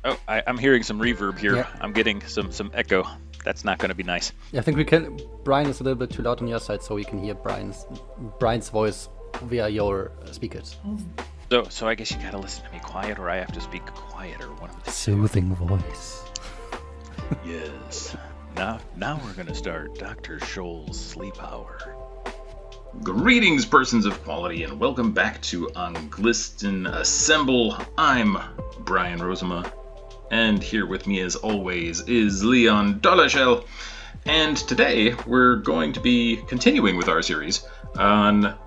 Oh, I'm hearing some reverb here. Yeah. I'm getting some echo. That's not going to be nice. I think we can. Brian is a little bit too loud on your side, so we can hear Brian's voice via your speakers. So I guess you got to listen to me quiet, or I have to speak quieter. One of the two. Soothing voice. Yes. Now we're going to start Dr. Scholl's Sleep Hour. Greetings, persons of quality, and welcome back to Anglisten Assemble. I'm Brian Rosema, and here with me, as always, is Leon Dolachel. And today, we're going to be continuing with our series on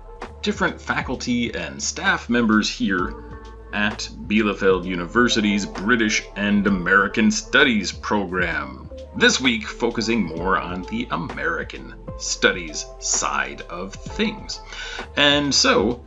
different faculty and staff members here at Bielefeld University's British and American Studies program. This week, focusing more on the American Studies side of things. And so,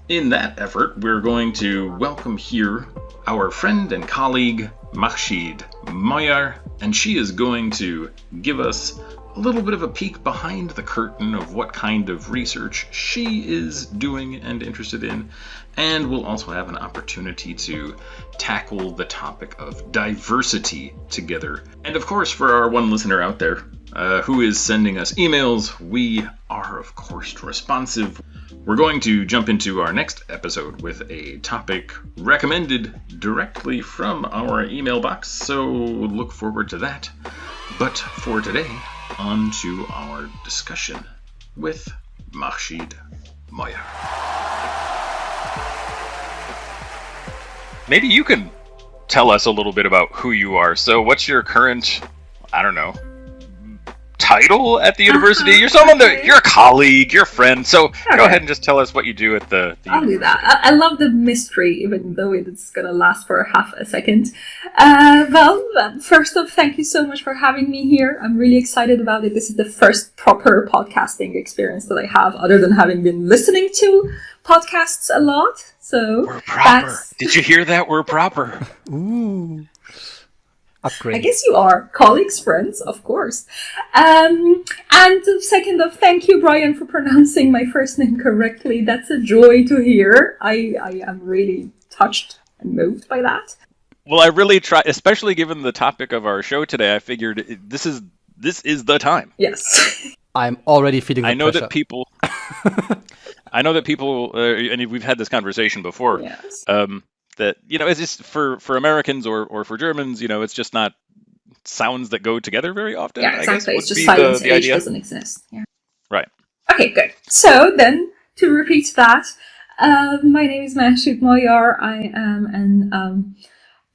in that effort, we're going to welcome here our friend and colleague, Mahshid Moyar, and she is going to give us a little bit of a peek behind the curtain of what kind of research she is doing and interested in, and we'll also have an opportunity to tackle the topic of diversity together. And of course, for our one listener out there who is sending us emails, we are of course responsive. We're going to jump into our next episode with a topic recommended directly from our email box, so look forward to that. But for today, on to our discussion with Mahshid Moyar. Maybe you can tell us a little bit about who you are. So what's your current, I don't know, title at the university? You're someone that you're a colleague, you're a friend. So go ahead and just tell us what you do at the I'll university. do that. I love the mystery, even though it's going to last for half a second. First off, thank you so much for having me here. I'm really excited about it. This is the first proper podcasting experience that I have, other than having been listening to podcasts a lot. So We're proper. Did you hear that? We're proper. Ooh. Upgrade. I guess you are colleagues, friends, of course. And second off, thank you, Brian, for pronouncing my first name correctly. That's a joy to hear. I am really touched and moved by that. Well, I really try, especially given the topic of our show today. I figured this is the time. Yes. I'm already feeling the I know pressure. that people. I know that people, and we've had this conversation before. Yes. That it's just for Americans or for Germans, it's just not sounds that go together very often. Yeah, exactly. I guess would It's just be silence the age idea. doesn't exist. Yeah. Right. Okay, good. So then, to repeat that, my name is Mahshid Moyar. I am an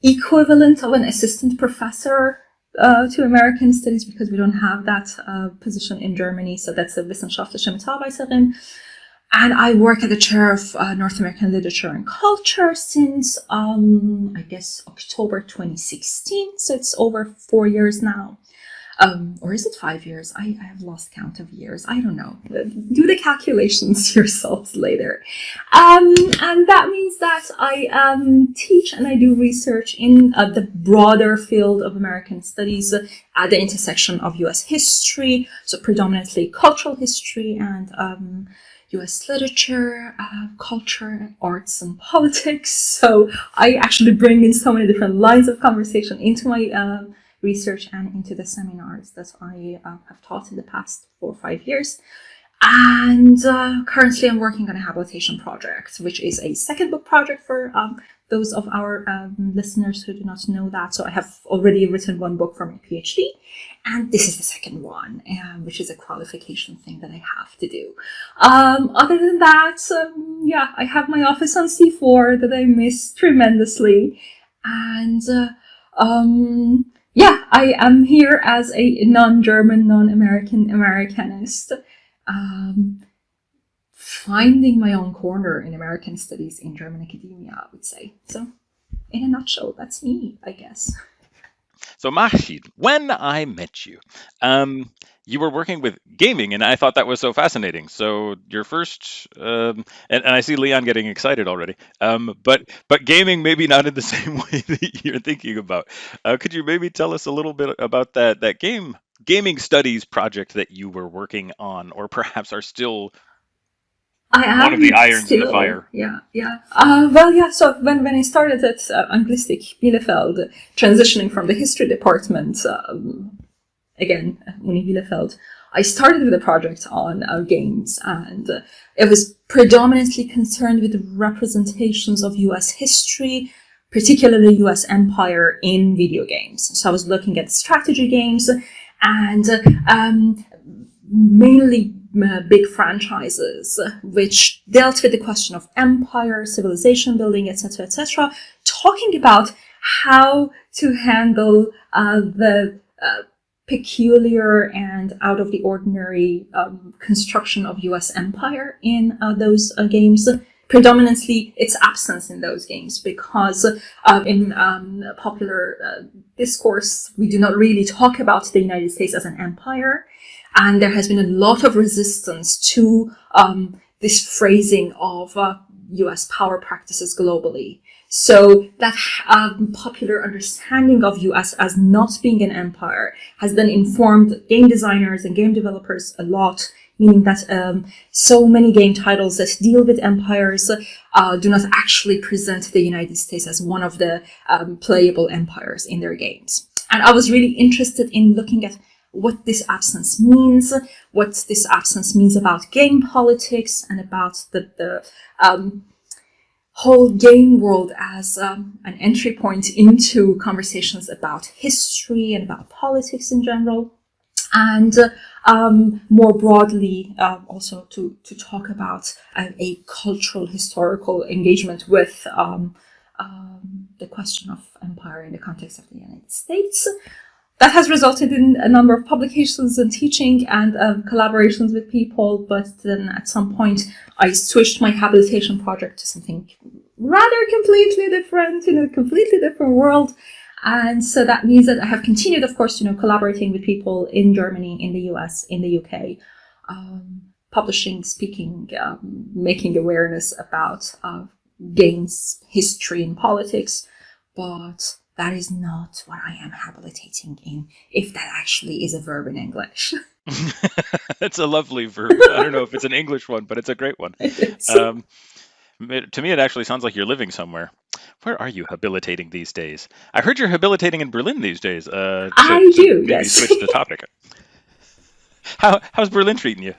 equivalent of an assistant professor to American Studies, because we don't have that position in Germany. So that's a wissenschaftliche Mitarbeiterin. And I work at the chair of North American Literature and Culture since, I guess, October 2016. So it's over 4 years now. Or is it 5 years? I have lost count of years. I don't know. Do the calculations yourselves later. And that means that I teach and I do research in the broader field of American studies at the intersection of US history, so predominantly cultural history and US literature, culture, arts, and politics. So I actually bring in so many different lines of conversation into my research and into the seminars that I have taught in the past 4 or 5 years. And currently I'm working on a habilitation project, which is a second book project for those of our listeners who do not know that. So I have already written one book for my PhD, and this is the second one, which is a qualification thing that I have to do. Other than that, I have my office on C4 that I miss tremendously. And I am here as a non-German, non-American Americanist, finding my own corner in American studies in German academia, I would say. So, in a nutshell, that's me, I guess. So Mahshid, when I met you, you were working with gaming, and I thought that was so fascinating. So your first, and I see Leon getting excited already. But gaming maybe not in the same way that you're thinking about. Could you maybe tell us a little bit about that gaming studies project that you were working on, or perhaps are still I am one of the irons still, in the fire. Yeah, yeah. Well, yeah. So when I started at Anglistik Bielefeld, transitioning from the history department, again, Uni Bielefeld, I started with a project on games, and it was predominantly concerned with representations of U.S. history, particularly U.S. empire in video games. So I was looking at strategy games and mainly big franchises which dealt with the question of empire, civilization building, etc., talking about how to handle the peculiar and out of the ordinary construction of U.S. empire in those games. Predominantly its absence in those games, because in popular discourse, we do not really talk about the United States as an empire. And there has been a lot of resistance to this phrasing of U.S. power practices globally. So that popular understanding of U.S. as not being an empire has then informed game designers and game developers a lot, meaning that so many game titles that deal with empires do not actually present the United States as one of the playable empires in their games. And I was really interested in looking at what this absence means, what this absence means about game politics, and about the whole game world as an entry point into conversations about history and about politics in general. And more broadly, also to talk about a cultural, historical engagement with the question of empire in the context of the United States. That has resulted in a number of publications and teaching and collaborations with people, but then at some point I switched my habilitation project to something rather completely different, in a completely different world. And so that means that I have continued, of course, collaborating with people in Germany, in the US, in the UK, publishing, speaking, making awareness about games, history, and politics. But that is not what I am habilitating in, if that actually is a verb in English. It's a lovely verb. I don't know if it's an English one, but it's a great one. To me, it actually sounds like you're living somewhere. Where are you habilitating these days? I heard you're habilitating in Berlin these days. I do, maybe yes. switch the topic. How's Berlin treating you?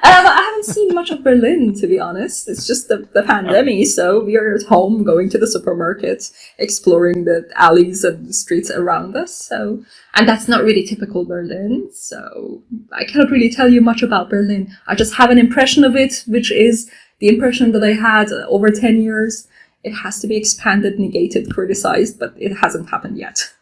I haven't seen much of Berlin, to be honest. It's just the pandemic, so we are at home, going to the supermarket, exploring the alleys and the streets around us. So, and that's not really typical Berlin, so I cannot really tell you much about Berlin. I just have an impression of it, which is the impression that I had over 10 years. It has to be expanded, negated, criticized, but it hasn't happened yet.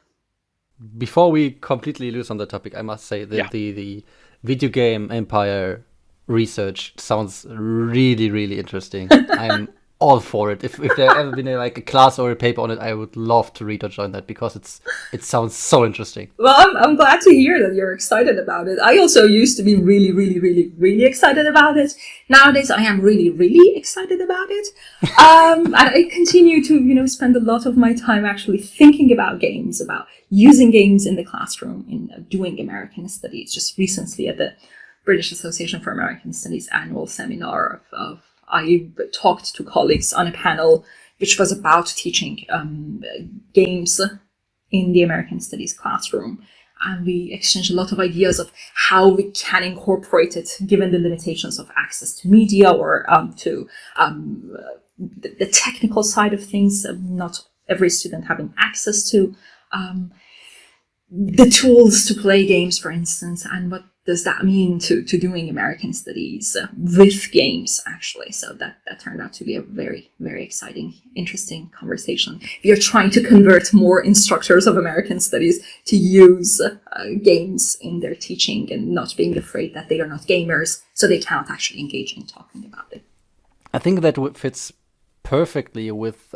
Before we completely lose on the topic, I must say that the video game empire research sounds really, really interesting. I'm all for it. If there ever been a class or a paper on it, I would love to read or join that, because it sounds so interesting. Well, I'm glad to hear that you're excited about it. I also used to be really, really, really, really excited about it. Nowadays, I am really, really excited about it. And I continue to, spend a lot of my time actually thinking about games, about using games in the classroom, in doing American studies. Just recently at the British Association for American Studies annual seminar, I talked to colleagues on a panel which was about teaching games in the American Studies classroom. And we exchanged a lot of ideas of how we can incorporate it, given the limitations of access to media or to the technical side of things, not every student having access to the tools to play games, for instance, and what does that mean to doing American studies with games, actually. So that turned out to be a very, very exciting, interesting conversation. We are trying to convert more instructors of American studies to use games in their teaching and not being afraid that they are not gamers, so they cannot actually engage in talking about it. I think that fits perfectly with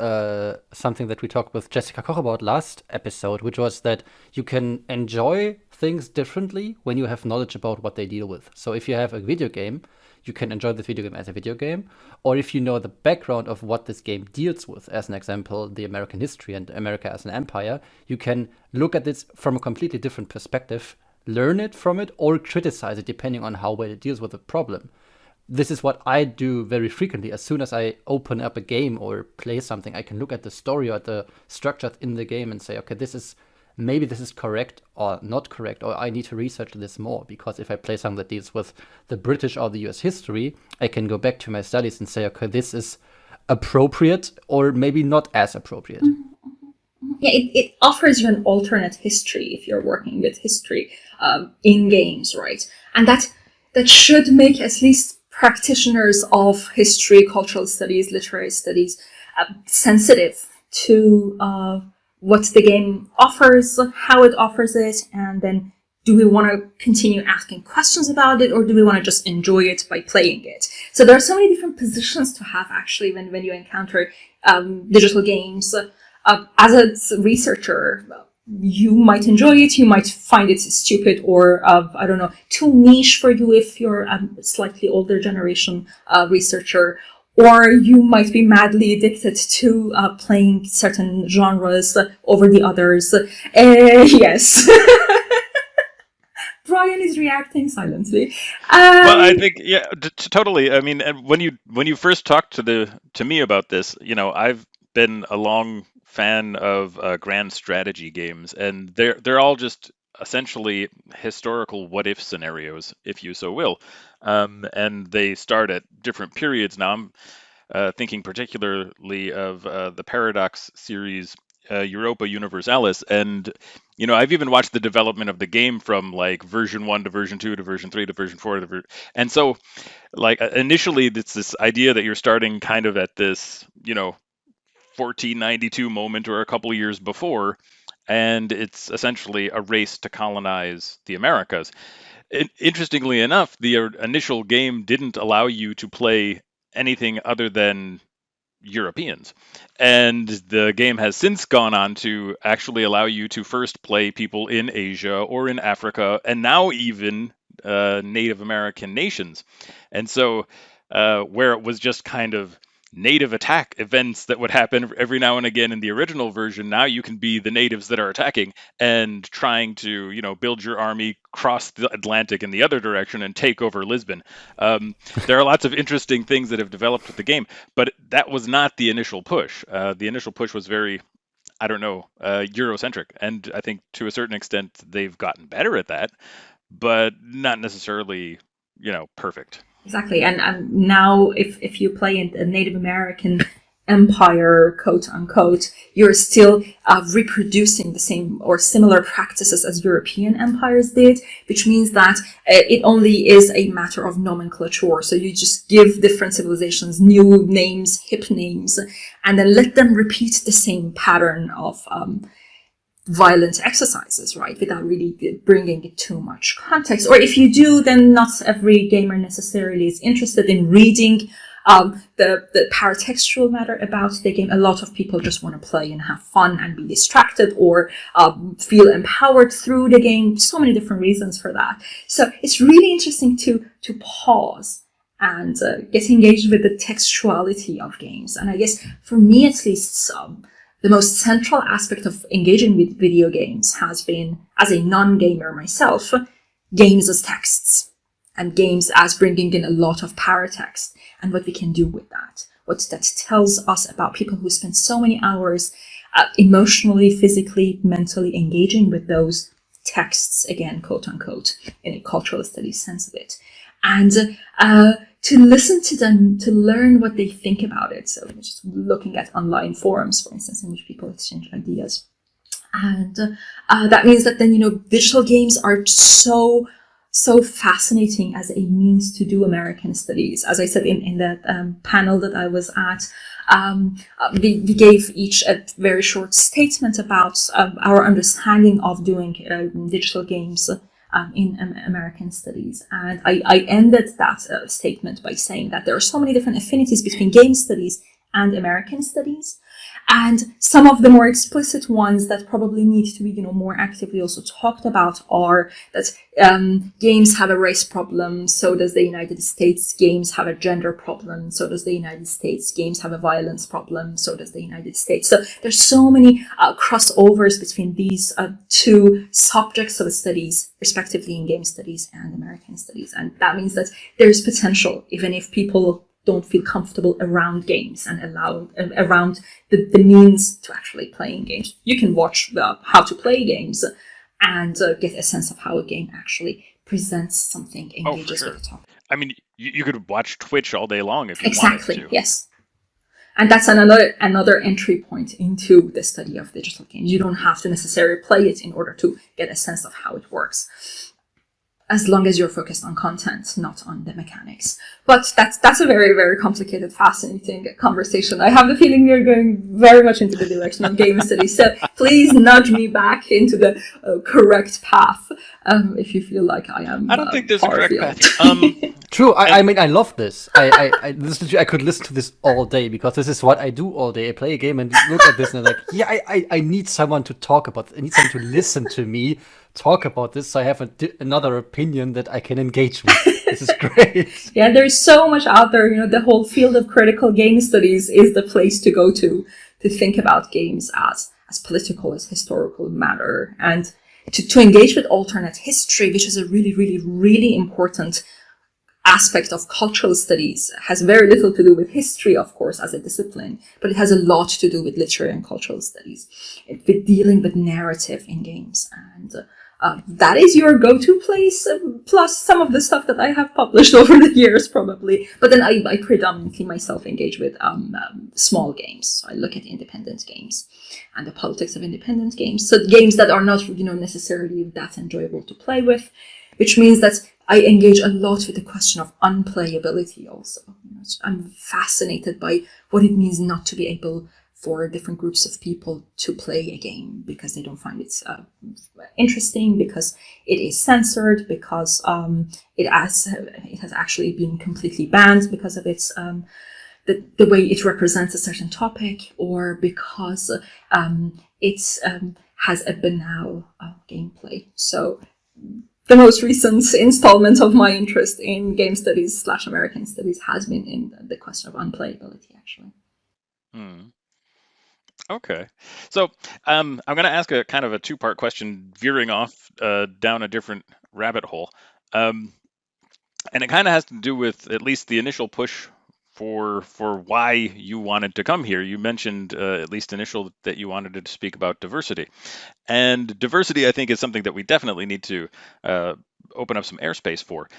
something that we talked with Jessica Koch about last episode, which was that you can enjoy things differently when you have knowledge about what they deal with. So if you have a video game, you can enjoy the video game as a video game, or if you know the background of what this game deals with, as an example, the American history and America as an empire, you can look at this from a completely different perspective, learn it from it, or criticize it depending on how well it deals with the problem. this is what I do very frequently. As soon as I open up a game or play something, I can look at the story or the structure in the game and say, okay, maybe this is correct or not correct, or I need to research this more. Because if I play something that deals with the British or the US history, I can go back to my studies and say, okay, this is appropriate or maybe not as appropriate. Yeah, it offers you an alternate history if you're working with history in games, right? And that should make at least practitioners of history, cultural studies, literary studies sensitive to what the game offers, how it offers it, and then do we want to continue asking questions about it, or do we want to just enjoy it by playing it? So there are so many different positions to have actually when you encounter digital games. As a researcher, you might enjoy it, you might find it stupid or, I don't know, too niche for you if you're a slightly older generation researcher, or you might be madly addicted to playing certain genres over the others. Yes. Brian is reacting silently. Well, I think totally. I mean, and when you first talked to me about this, I've been a long fan of grand strategy games, and they're all just essentially historical what if scenarios, if you so will, and they start at different periods. Now I'm thinking particularly of the Paradox series, Europa Universalis, and I've even watched the development of the game from like version 1 to version 2 to version 3 to version 4 and so like initially it's this idea that you're starting kind of at this 1492 moment or a couple of years before, and it's essentially a race to colonize the Americas. Interestingly enough, the initial game didn't allow you to play anything other than Europeans. And the game has since gone on to actually allow you to first play people in Asia or in Africa, and now even Native American nations. And so, where it was just kind of native attack events that would happen every now and again in the original version, now you can be the natives that are attacking and trying to, build your army, cross the Atlantic in the other direction and take over Lisbon. There are lots of interesting things that have developed with the game, but that was not the initial push. The initial push was very, I don't know, Eurocentric. And I think to a certain extent they've gotten better at that, but not necessarily, perfect. Exactly. And now if you play in a Native American empire, quote unquote, you're still reproducing the same or similar practices as European empires did, which means that it only is a matter of nomenclature. So you just give different civilizations new names, hip names, and then let them repeat the same pattern of violent exercises, right, without really bringing it too much context. Or if you do, then not every gamer necessarily is interested in reading the paratextual matter about the game. A lot of people just want to play and have fun and be distracted or feel empowered through the game. So many different reasons for that. So it's really interesting to pause and get engaged with the textuality of games. And I guess for me, at least, the most central aspect of engaging with video games has been, as a non-gamer myself, games as texts and games as bringing in a lot of paratext and what we can do with that. What that tells us about people who spend so many hours emotionally, physically, mentally engaging with those texts, again, quote unquote, in a cultural studies sense of it. And to listen to them, to learn what they think about it. So just looking at online forums, for instance, in which people exchange ideas. And that means that then, digital games are so fascinating as a means to do American studies. As I said in that panel that I was at, we gave each a very short statement about our understanding of doing digital games in American studies. And I ended that statement by saying that there are so many different affinities between game studies and American studies. And some of the more explicit ones that probably need to be, more actively also talked about are that games have a race problem, so does the United States. Games have a gender problem, so does the United States. Games have a violence problem, so does the United States. So there's so many crossovers between these two subjects of studies, respectively in game studies and American studies. And that means that there's potential, even if people don't feel comfortable around games and around the means to actually playing games. You can watch how to play games and get a sense of how a game actually presents something, engages with the topic. I mean, you could watch Twitch all day long if you Exactly, wanted to. yes. And that's another entry point into the study of digital games. You don't have to necessarily play it in order to get a sense of how it works, as long as you're focused on content, not on the mechanics. But that's a very, very complicated, fascinating conversation. I have the feeling we're going very much into the direction of game studies. So please nudge me back into the correct path if you feel like I am. I don't think there's a correct path. True. I mean, I love this. I could listen to this all day because this is what I do all day. I play a game and look at this and I'm like, yeah, I need someone to talk about. I need someone to listen to me talk about this, so I have another opinion that I can engage with. This is great. Yeah, there's so much out there. The whole field of critical game studies is the place to go to think about games as political, as historical matter, and to engage with alternate history, which is a really, really, really important aspect of cultural studies. It has very little to do with history, of course, as a discipline, but it has a lot to do with literary and cultural studies, with dealing with narrative in games. And that is your go-to place, plus some of the stuff that I have published over the years, probably. But then I predominantly myself engage with small games. So I look at independent games and the politics of independent games. So games that are not, necessarily that enjoyable to play with, which means that I engage a lot with the question of unplayability also. I'm fascinated by what it means not to be able for different groups of people to play a game because they don't find it interesting, because it is censored, because it has actually been completely banned because of its the way it represents a certain topic, or because it has a banal gameplay. So the most recent installment of my interest in game studies / American studies has been in the question of unplayability, actually. Okay. So I'm going to ask a kind of a two-part question, veering off down a different rabbit hole. And it kind of has to do with at least the initial push for why you wanted to come here. You mentioned at least initial that you wanted to speak about diversity. And diversity, I think, is something that we definitely need to open up some airspace for.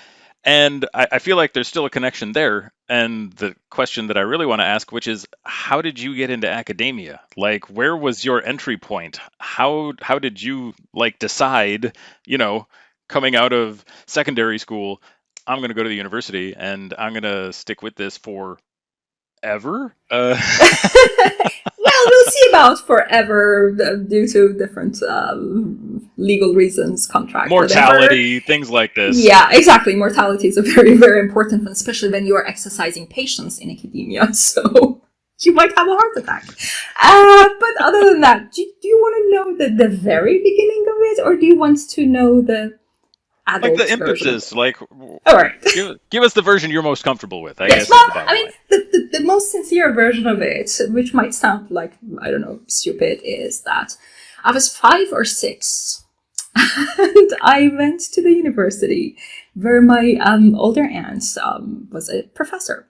And I feel like there's still a connection there. And the question that I really want to ask, which is, how did you get into academia? Like, where was your entry point? How did you decide, coming out of secondary school, I'm going to go to the university and I'm going to stick with this forever? Well, we'll see about forever due to different legal reasons, contract, mortality, whatever. Things like this. Yeah, exactly. Mortality is a very, very important one, especially when you are exercising patience in academia. So you might have a heart attack. But other than that, do you want to know the very beginning of it, or do you want to know the adult the impetus? All right. Give us the version you're most comfortable with. I guess. Well, I mean, the most sincere version of it, which might sound like, I don't know, stupid, is that I was 5 or 6 and I went to the university where my older aunt was a professor.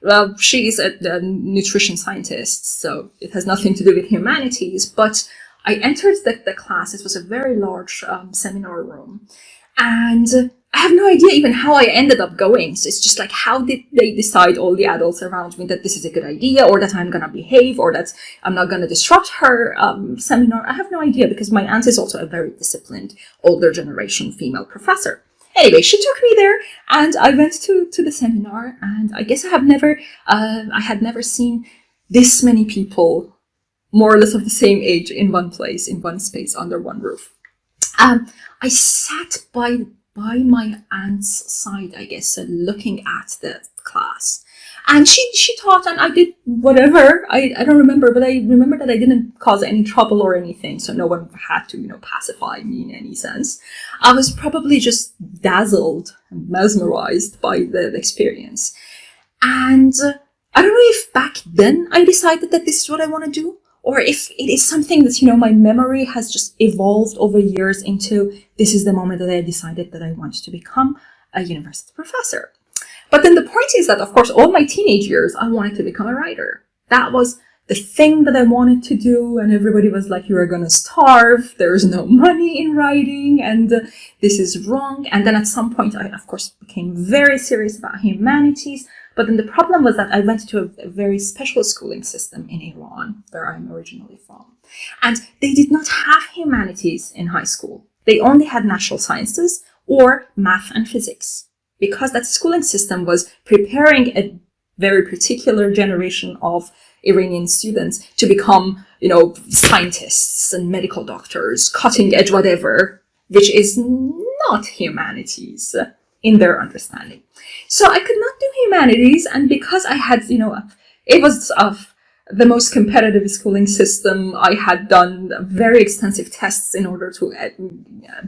Well, she is a nutrition scientist, so it has nothing to do with humanities, but I entered the class. It was a very large seminar room. And I have no idea even how I ended up going. So it's just like, how did they decide, all the adults around me, that this is a good idea, or that I'm going to behave, or that I'm not going to disrupt her seminar? I have no idea, because my aunt is also a very disciplined, older generation female professor. Anyway, she took me there, and I went to the seminar, and I guess I had never seen this many people, more or less of the same age, in one place, in one space, under one roof. I sat by my aunt's side, I guess, looking at the class. And she taught, and I did whatever. I don't remember, but I remember that I didn't cause any trouble or anything, so no one had to, pacify me in any sense. I was probably just dazzled and mesmerized by the experience. And I don't know if back then I decided that this is what I want to do, or if it is something that, my memory has just evolved over years into this is the moment that I decided that I want to become a university professor. But then the point is that, of course, all my teenage years, I wanted to become a writer. That was the thing that I wanted to do. And everybody was like, you are going to starve. There's no money in writing. And this is wrong. And then at some point, I, of course, became very serious about humanities. But then the problem was that I went to a very special schooling system in Iran, where I'm originally from. And they did not have humanities in high school. They only had natural sciences or math and physics, because that schooling system was preparing a very particular generation of Iranian students to become, scientists and medical doctors, cutting edge whatever, which is not humanities in their understanding. So I could not do humanities, and because I had, it was the most competitive schooling system, I had done very extensive tests in order to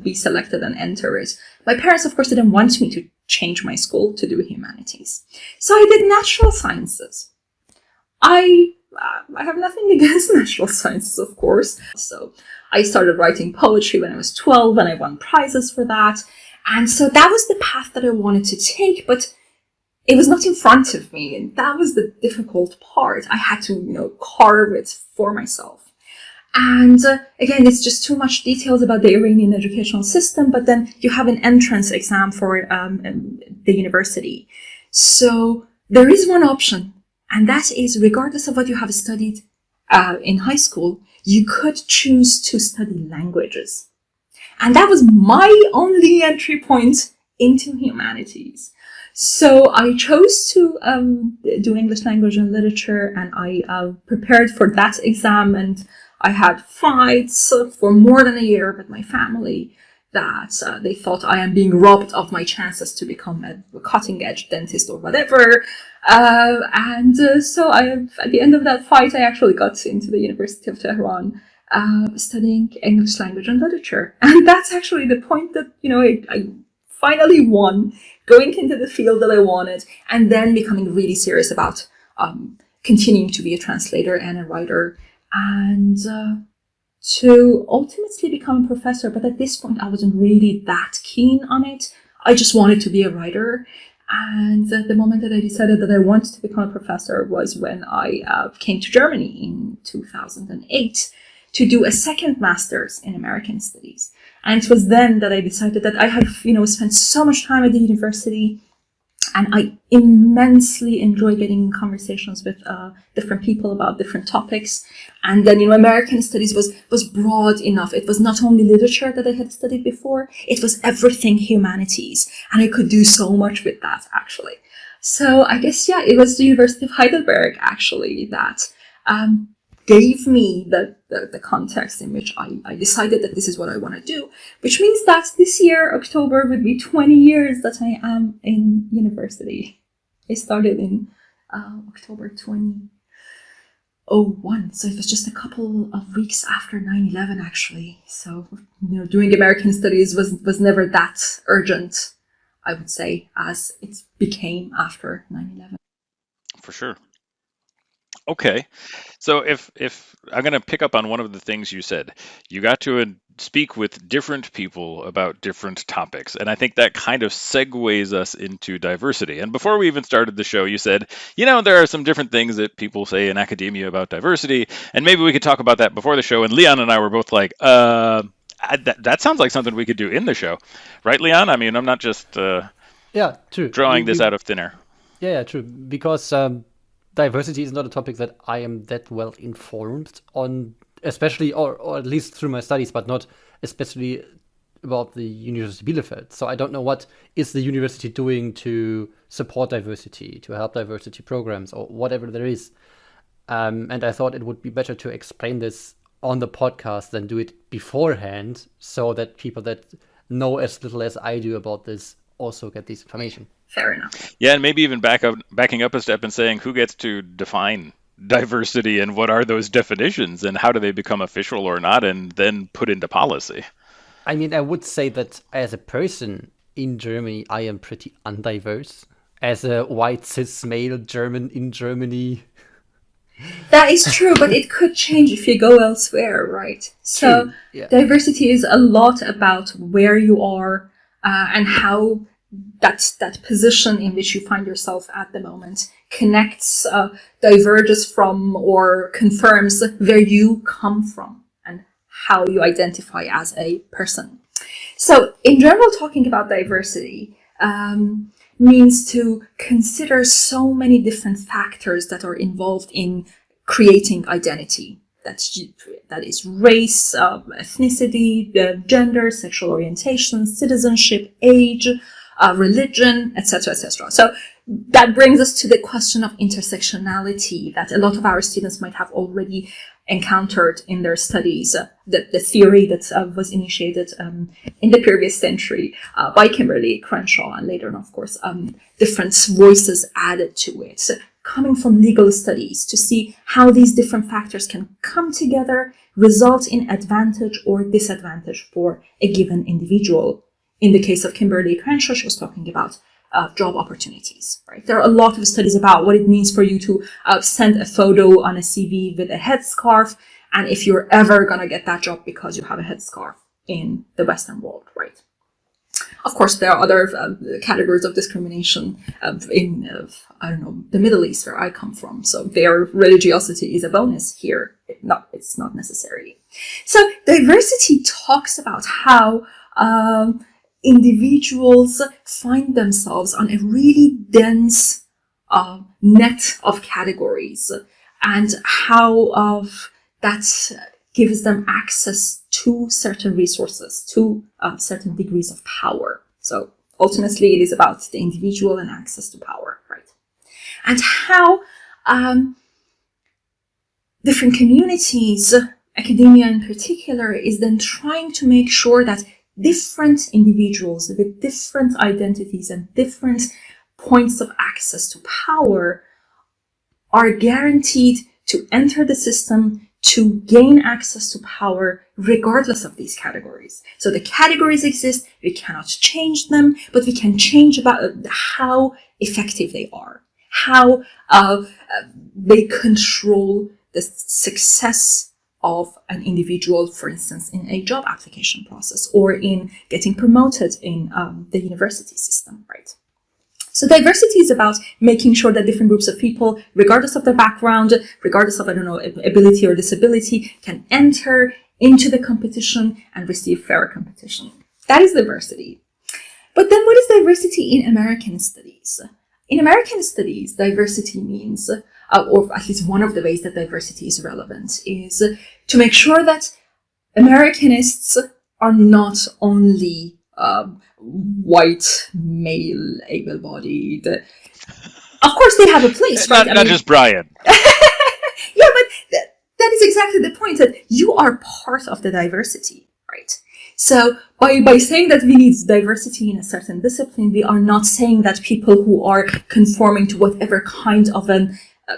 be selected and enter it. My parents, of course, didn't want me to change my school to do humanities. So I did natural sciences. I have nothing against natural sciences, of course. So I started writing poetry when I was 12, and I won prizes for that. And so that was the path that I wanted to take, but it was not in front of me, and that was the difficult part. I had to, carve it for myself. And again, it's just too much details about the Iranian educational system, but then you have an entrance exam for the university. So there is one option, and that is, regardless of what you have studied in high school, you could choose to study languages. And that was my only entry point into humanities. So I chose to do English language and literature, and I prepared for that exam, and I had fights for more than a year with my family that they thought I am being robbed of my chances to become a cutting-edge dentist or whatever. So at the end of that fight, I actually got into the University of Tehran, studying English language and literature. And that's actually the point that, I finally won, going into the field that I wanted, and then becoming really serious about continuing to be a translator and a writer, and to ultimately become a professor. But at this point, I wasn't really that keen on it. I just wanted to be a writer. And the moment that I decided that I wanted to become a professor was when I came to Germany in 2008 to do a second master's in American Studies. And it was then that I decided that I had, spent so much time at the university, and I immensely enjoy getting in conversations with different people about different topics. And then, American Studies was broad enough. It was not only literature that I had studied before, it was everything humanities. And I could do so much with that, actually. So I guess, it was the University of Heidelberg, actually, that gave me the context in which I decided that this is what I want to do, which means that this year, October, would be 20 years that I am in university. I started in October 2001, so it was just a couple of weeks after 9/11, actually. So, doing American Studies was never that urgent, I would say, as it became after 9/11. For sure. Okay. So if I'm going to pick up on one of the things you said, you got to speak with different people about different topics, and I think that kind of segues us into diversity. And before we even started the show, you said, there are some different things that people say in academia about diversity, and maybe we could talk about that before the show. And Leon and I were both like, that sounds like something we could do in the show, right, Leon? I mean, I'm not just Yeah, true. drawing this out of thin air. Yeah, true. Because diversity is not a topic that I am that well informed on, especially, or at least through my studies, but not especially about the University of Bielefeld. So I don't know what is the university doing to support diversity, to help diversity programs, or whatever there is. And I thought it would be better to explain this on the podcast than do it beforehand, so that people that know as little as I do about this also get this information. Fair enough. Yeah, and maybe even backing up a step and saying who gets to define diversity and what are those definitions and how do they become official or not and then put into policy. I mean, I would say that as a person in Germany, I am pretty undiverse. As a white cis male German in Germany. That is true, but it could change if you go elsewhere, right? So True, yeah. diversity is a lot about where you are and how that position in which you find yourself at the moment connects, diverges from, or confirms where you come from and how you identify as a person. So in general, talking about diversity means to consider so many different factors that are involved in creating identity. That is race, ethnicity, gender, sexual orientation, citizenship, age, religion, etc., etc. So that brings us to the question of intersectionality that a lot of our students might have already encountered in their studies. The theory that was initiated in the previous century by Kimberly Crenshaw, and later on, of course, different voices added to it, coming from legal studies to see how these different factors can come together, result in advantage or disadvantage for a given individual. In the case of Kimberly Crenshaw, she was talking about job opportunities, right? There are a lot of studies about what it means for you to send a photo on a CV with a headscarf, and if you're ever going to get that job because you have a headscarf in the Western world, right? Of course, there are other categories of discrimination in, I don't know, the Middle East where I come from. So their religiosity is a bonus here. It's not necessary. So diversity talks about how individuals find themselves on a really dense net of categories, and how that gives them access to certain resources, to certain degrees of power. So ultimately, it is about the individual and access to power, right? And how different communities, academia in particular, is then trying to make sure that different individuals with different identities and different points of access to power are guaranteed to enter the system to gain access to power regardless of these categories. So the categories exist, we cannot change them, but we can change about how effective they are, how they control the success of an individual, for instance, in a job application process or in getting promoted in the university system, right? So diversity is about making sure that different groups of people, regardless of their background, regardless of, ability or disability, can enter into the competition and receive fair competition. That is diversity. But then what is diversity in American studies? In American studies, diversity means, or at least one of the ways that diversity is relevant, is to make sure that Americanists are not only white, male, able-bodied. Of course, they have a place, right? Not just Brian. Yeah, but that is exactly the point, that you are part of the diversity, right? So by saying that we need diversity in a certain discipline, we are not saying that people who are conforming to whatever kind of a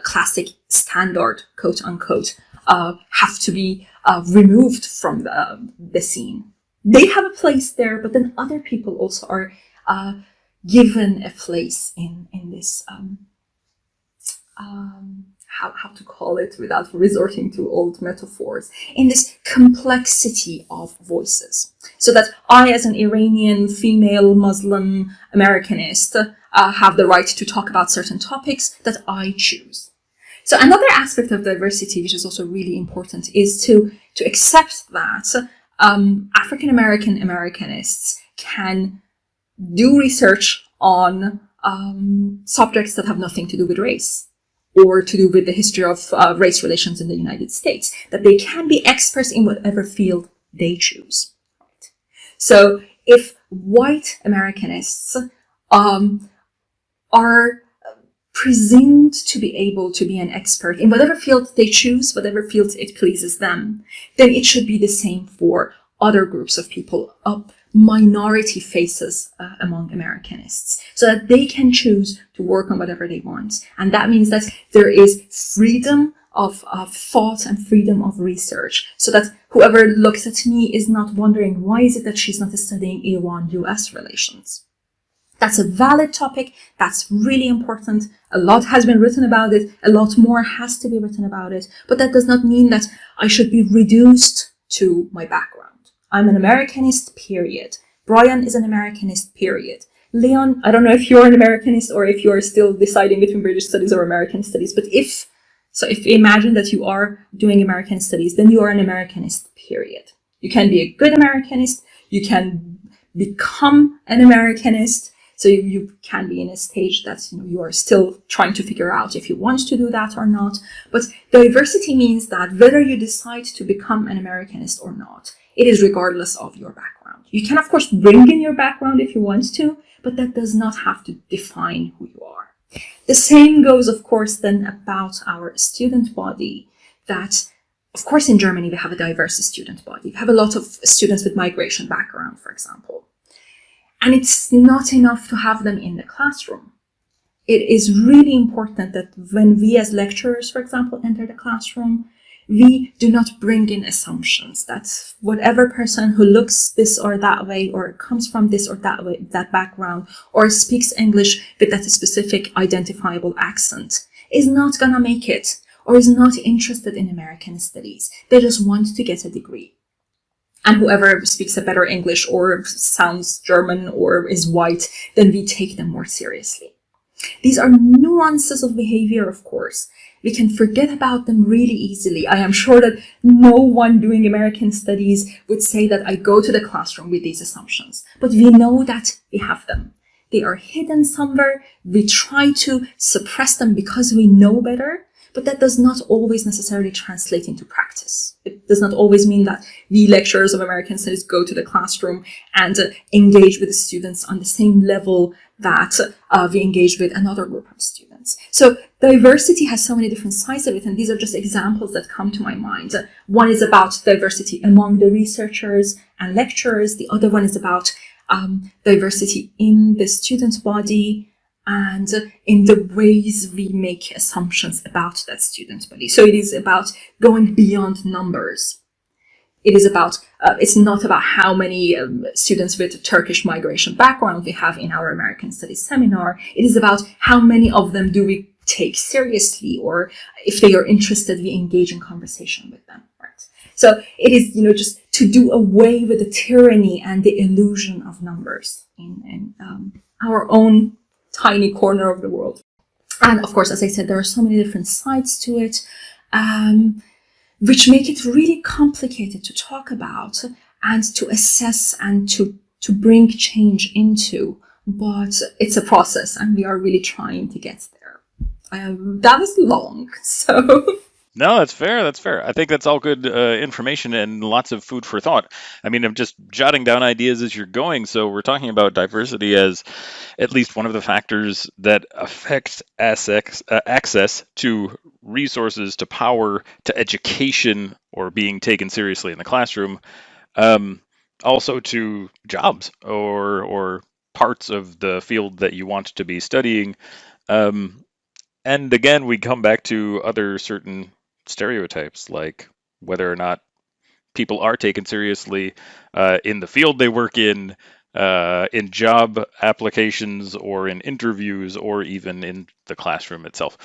classic standard, quote unquote, have to be removed from the scene. They have a place there, but then other people also are given a place in this, how to call it without resorting to old metaphors, in this complexity of voices. So that I, as an Iranian female Muslim Americanist, have the right to talk about certain topics that I choose. So another aspect of diversity, which is also really important, is to accept that African American Americanists can do research on subjects that have nothing to do with race or to do with the history of race relations in the United States, that they can be experts in whatever field they choose. Right? So if white Americanists are presumed to be able to be an expert in whatever field they choose, whatever field it pleases them, then it should be the same for other groups of people, minority faces among Americanists, so that they can choose to work on whatever they want. And that means that there is freedom of thought and freedom of research, so that whoever looks at me is not wondering, why is it that she's not studying Iran-US relations? That's a valid topic. That's really important. A lot has been written about it. A lot more has to be written about it. But that does not mean that I should be reduced to my background. I'm an Americanist, period. Brian is an Americanist, period. Leon, I don't know if you're an Americanist or if you're still deciding between British studies or American studies, but if you imagine that you are doing American studies, then you are an Americanist, period. You can be a good Americanist. You can become an Americanist. So you can be in a stage that you are still trying to figure out if you want to do that or not. But diversity means that whether you decide to become an Americanist or not, it is regardless of your background. You can, of course, bring in your background if you want to, but that does not have to define who you are. The same goes, of course, then about our student body. That, of course, in Germany, we have a diverse student body. We have a lot of students with migration background, for example. And it's not enough to have them in the classroom. It is really important that when we as lecturers, for example, enter the classroom, we do not bring in assumptions that whatever person who looks this or that way, or comes from this or that way, that background, or speaks English with that specific identifiable accent is not gonna make it, or is not interested in American studies. They just want to get a degree. And whoever speaks a better English or sounds German or is white, then we take them more seriously. These are nuances of behavior, of course. We can forget about them really easily. I am sure that no one doing American studies would say that I go to the classroom with these assumptions. But we know that we have them. They are hidden somewhere. We try to suppress them because we know better. But that does not always necessarily translate into practice. It does not always mean that we lecturers of American studies go to the classroom and engage with the students on the same level that we engage with another group of students. So diversity has so many different sides of it, and these are just examples that come to my mind. One is about diversity among the researchers and lecturers. The other one is about diversity in the student body, and in the ways we make assumptions about that student body. So it is about going beyond numbers. It is about, it's not about how many students with Turkish migration background we have in our American Studies seminar. It is about how many of them do we take seriously, or if they are interested, we engage in conversation with them, right? So it is, just to do away with the tyranny and the illusion of numbers in our own tiny corner of the world. And of course, as I said, there are so many different sides to it, which make it really complicated to talk about and to assess and to bring change into. But it's a process, and we are really trying to get there. That was long, so... No, that's fair. That's fair. I think that's all good information and lots of food for thought. I mean, I'm just jotting down ideas as you're going. So we're talking about diversity as at least one of the factors that affects access to resources, to power, to education, or being taken seriously in the classroom. Also to jobs or parts of the field that you want to be studying. And again, we come back to other certain stereotypes, like whether or not people are taken seriously in the field they work in job applications, or in interviews, or even in the classroom itself.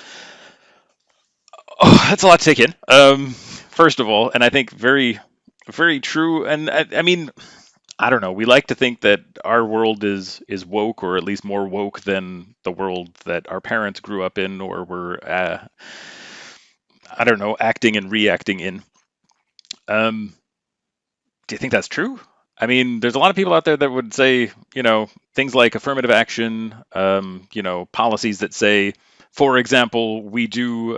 Oh, that's a lot to take in. First of all, and I think very, very true. And I mean, I don't know. We like to think that our world is woke, or at least more woke than the world that our parents grew up in, or were I don't know, acting and reacting in. Do you think that's true? I mean, there's a lot of people out there that would say, things like affirmative action, policies that say, for example, we do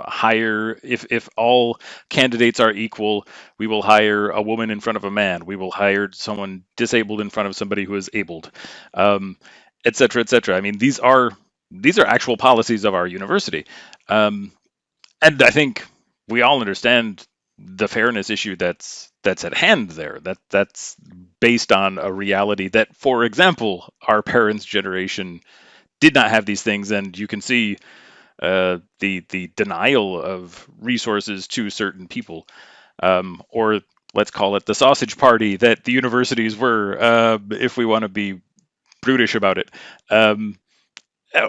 hire, if all candidates are equal, we will hire a woman in front of a man. We will hire someone disabled in front of somebody who is abled, et cetera, et cetera. I mean, these are actual policies of our university. And I think we all understand the fairness issue that's that's at hand there. That's based on a reality that, for example, our parents' generation did not have these things, and you can see the denial of resources to certain people, or let's call it the sausage party that the universities were, if we want to be brutish about it.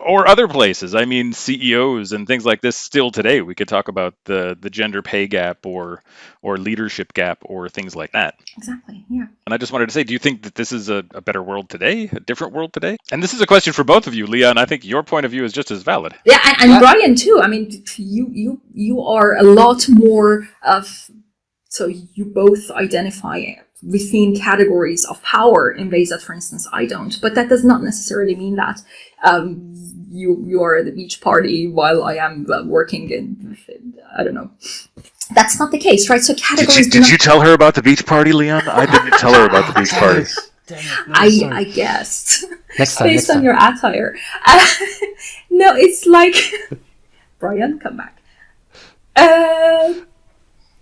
Or other places. I mean, CEOs and things like this. Still today, we could talk about the gender pay gap or leadership gap or things like that. Exactly. Yeah. And I just wanted to say, do you think that this is a better world today, a different world today? And this is a question for both of you, Leah, and I think your point of view is just as valid. Yeah, and Brian too. I mean, you are a lot more of. So you both identify within categories of power in ways that, for instance, I don't. But that does not necessarily mean that you are at the beach party while I am working in, I don't know. That's not the case, right? So categories. Did you tell her about the beach party, Leon? I didn't tell her about the beach party. I guessed. Next time. Based on your attire. No, it's like Brian, come back.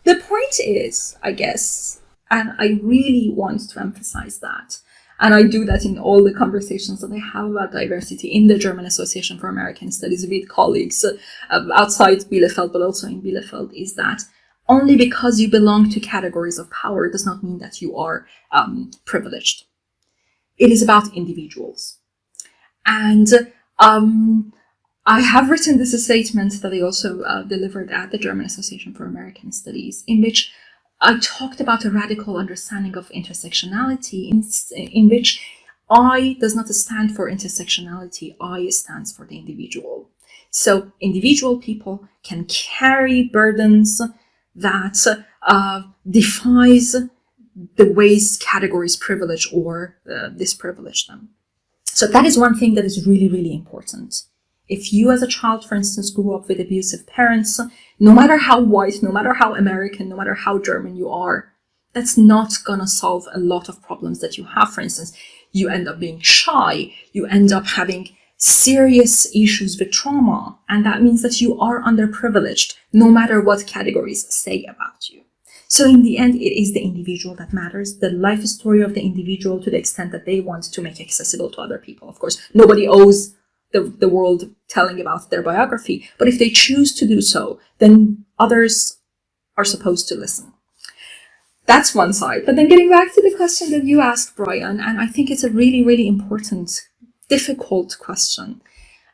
The point is, I guess, and I really want to emphasize that, and I do that in all the conversations that I have about diversity in the German Association for American Studies with colleagues outside Bielefeld, but also in Bielefeld, is that only because you belong to categories of power does not mean that you are privileged. It is about individuals. And I have written this statement that I also delivered at the German Association for American Studies, in which I talked about a radical understanding of intersectionality, in which I does not stand for intersectionality, I stands for the individual. So individual people can carry burdens that defies the ways categories privilege or disprivilege them. So that is one thing that is really, really important. If you as a child, for instance, grew up with abusive parents, no matter how white, no matter how American, no matter how German you are, that's not gonna solve a lot of problems that you have. For instance, you end up being shy, you end up having serious issues with trauma, and that means that you are underprivileged, no matter what categories say about you. So in the end, it is the individual that matters, the life story of the individual to the extent that they want to make accessible to other people. Of course, nobody owes the world telling about their biography, but if they choose to do so, then others are supposed to listen. That's one side. But then getting back to the question that you asked, Brian, and I think it's a really, really important, difficult question.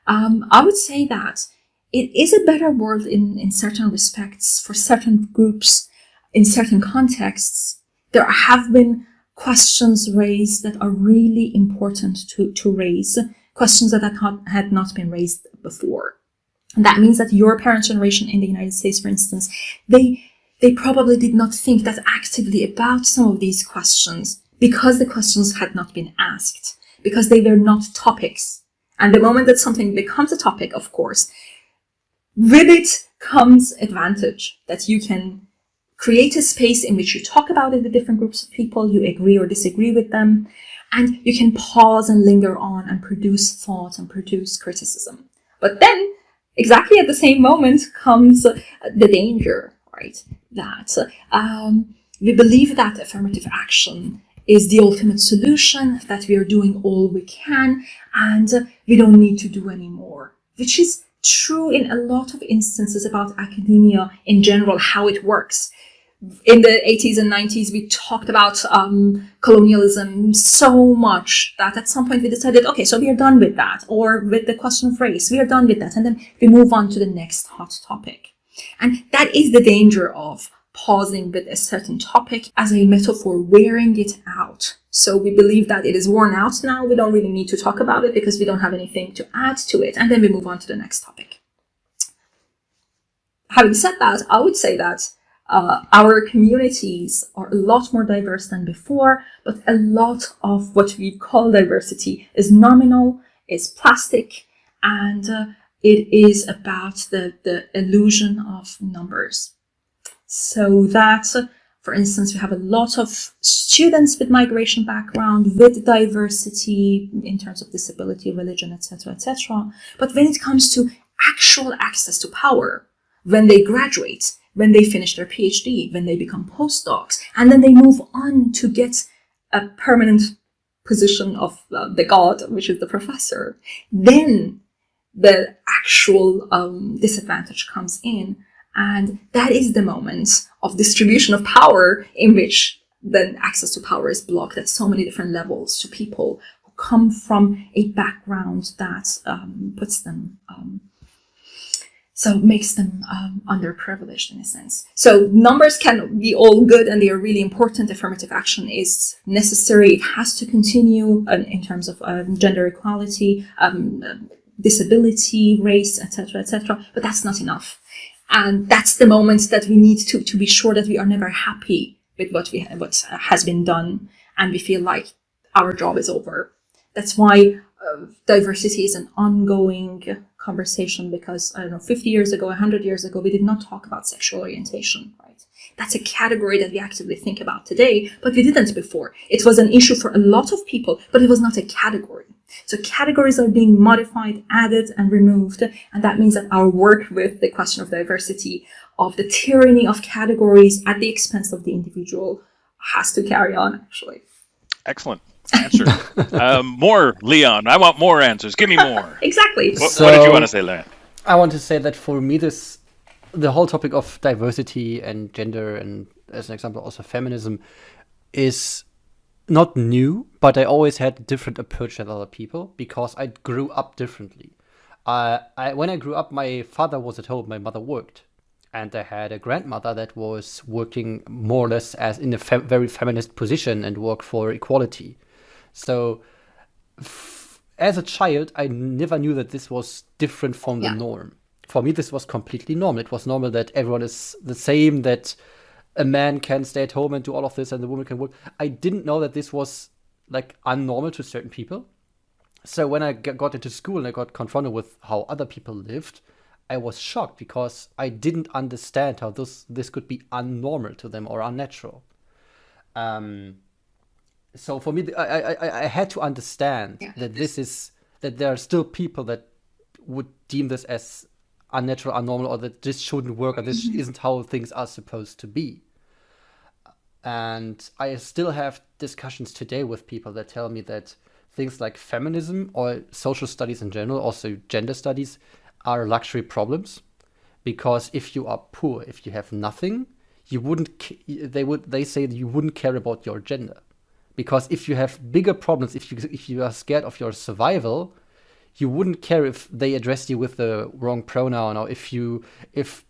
I would say that it is a better world in certain respects for certain groups, in certain contexts. There have been questions raised that are really important to raise, questions that had not been raised before. And that means that your parents' generation in the United States, for instance, they probably did not think that actively about some of these questions because the questions had not been asked, because they were not topics. And the moment that something becomes a topic, of course, with it comes advantage that you can create a space in which you talk about it with different groups of people, you agree or disagree with them, and you can pause and linger on and produce thought and produce criticism. But then, exactly at the same moment comes the danger, right? That we believe that affirmative action is the ultimate solution, that we are doing all we can, and we don't need to do any more, which is true in a lot of instances about academia in general, how it works. In the 80s and 90s, we talked about colonialism so much that at some point we decided, okay, so we are done with that. Or with the question of race, we are done with that. And then we move on to the next hot topic. And that is the danger of pausing with a certain topic as a metaphor, wearing it out. So we believe that it is worn out now. We don't really need to talk about it because we don't have anything to add to it. And then we move on to the next topic. Having said that, I would say that our communities are a lot more diverse than before, but a lot of what we call diversity is nominal, is plastic, and it is about the illusion of numbers. So that, for instance, we have a lot of students with migration background, with diversity in terms of disability, religion, etc., etc. But when it comes to actual access to power, when they graduate, when they finish their PhD, when they become postdocs, and then they move on to get a permanent position of the god, which is the professor, then the actual disadvantage comes in. And that is the moment of distribution of power in which then access to power is blocked at so many different levels to people who come from a background that puts them, makes them underprivileged in a sense. So numbers can be all good and they are really important. Affirmative action is necessary. It has to continue in terms of gender equality, disability, race, etc., etc. But that's not enough. And that's the moment that we need to be sure that we are never happy with what has been done, and we feel like our job is over. That's why diversity is an ongoing conversation, because, 50 years ago, 100 years ago, we did not talk about sexual orientation, right? That's a category that we actively think about today, but we didn't before. It was an issue for a lot of people, but it was not a category. So categories are being modified, added, and removed, and that means that our work with the question of diversity, of the tyranny of categories at the expense of the individual, has to carry on, actually. Excellent answer. More, Leon. I want more answers. Give me more. Exactly. What did you want to say, Leon? I want to say that for me, the whole topic of diversity and gender, and as an example, also feminism, is not new, but I always had a different approach than other people because I grew up differently. When I grew up, my father was at home, my mother worked. And I had a grandmother that was working more or less as in a very feminist position and worked for equality. So as a child, I never knew that this was different from the norm. For me, this was completely normal. It was normal that everyone is the same, that a man can stay at home and do all of this and the woman can work. I didn't know that this was like unnormal to certain people. So when I got into school and I got confronted with how other people lived, I was shocked because I didn't understand how this could be unnormal to them or unnatural. So for me, I had to understand that there are still people that would deem this as unnatural, unnormal, or that this shouldn't work, or this isn't how things are supposed to be. And I still have discussions today with people that tell me that things like feminism or social studies in general, also gender studies, are luxury problems, because if you are poor, if you have nothing, you wouldn't. They say that you wouldn't care about your gender, because if you have bigger problems, if you are scared of your survival, you wouldn't care if they address you with the wrong pronoun, or if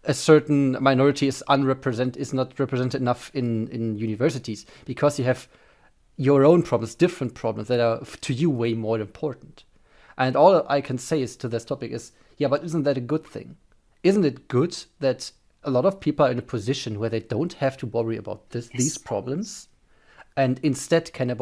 a certain minority is not represented enough in universities, because you have your own problems, different problems that are to you way more important. And all I can say is to this topic is, yeah, but isn't that a good thing? Isn't it good that a lot of people are in a position where they don't have to worry about these problems, and instead can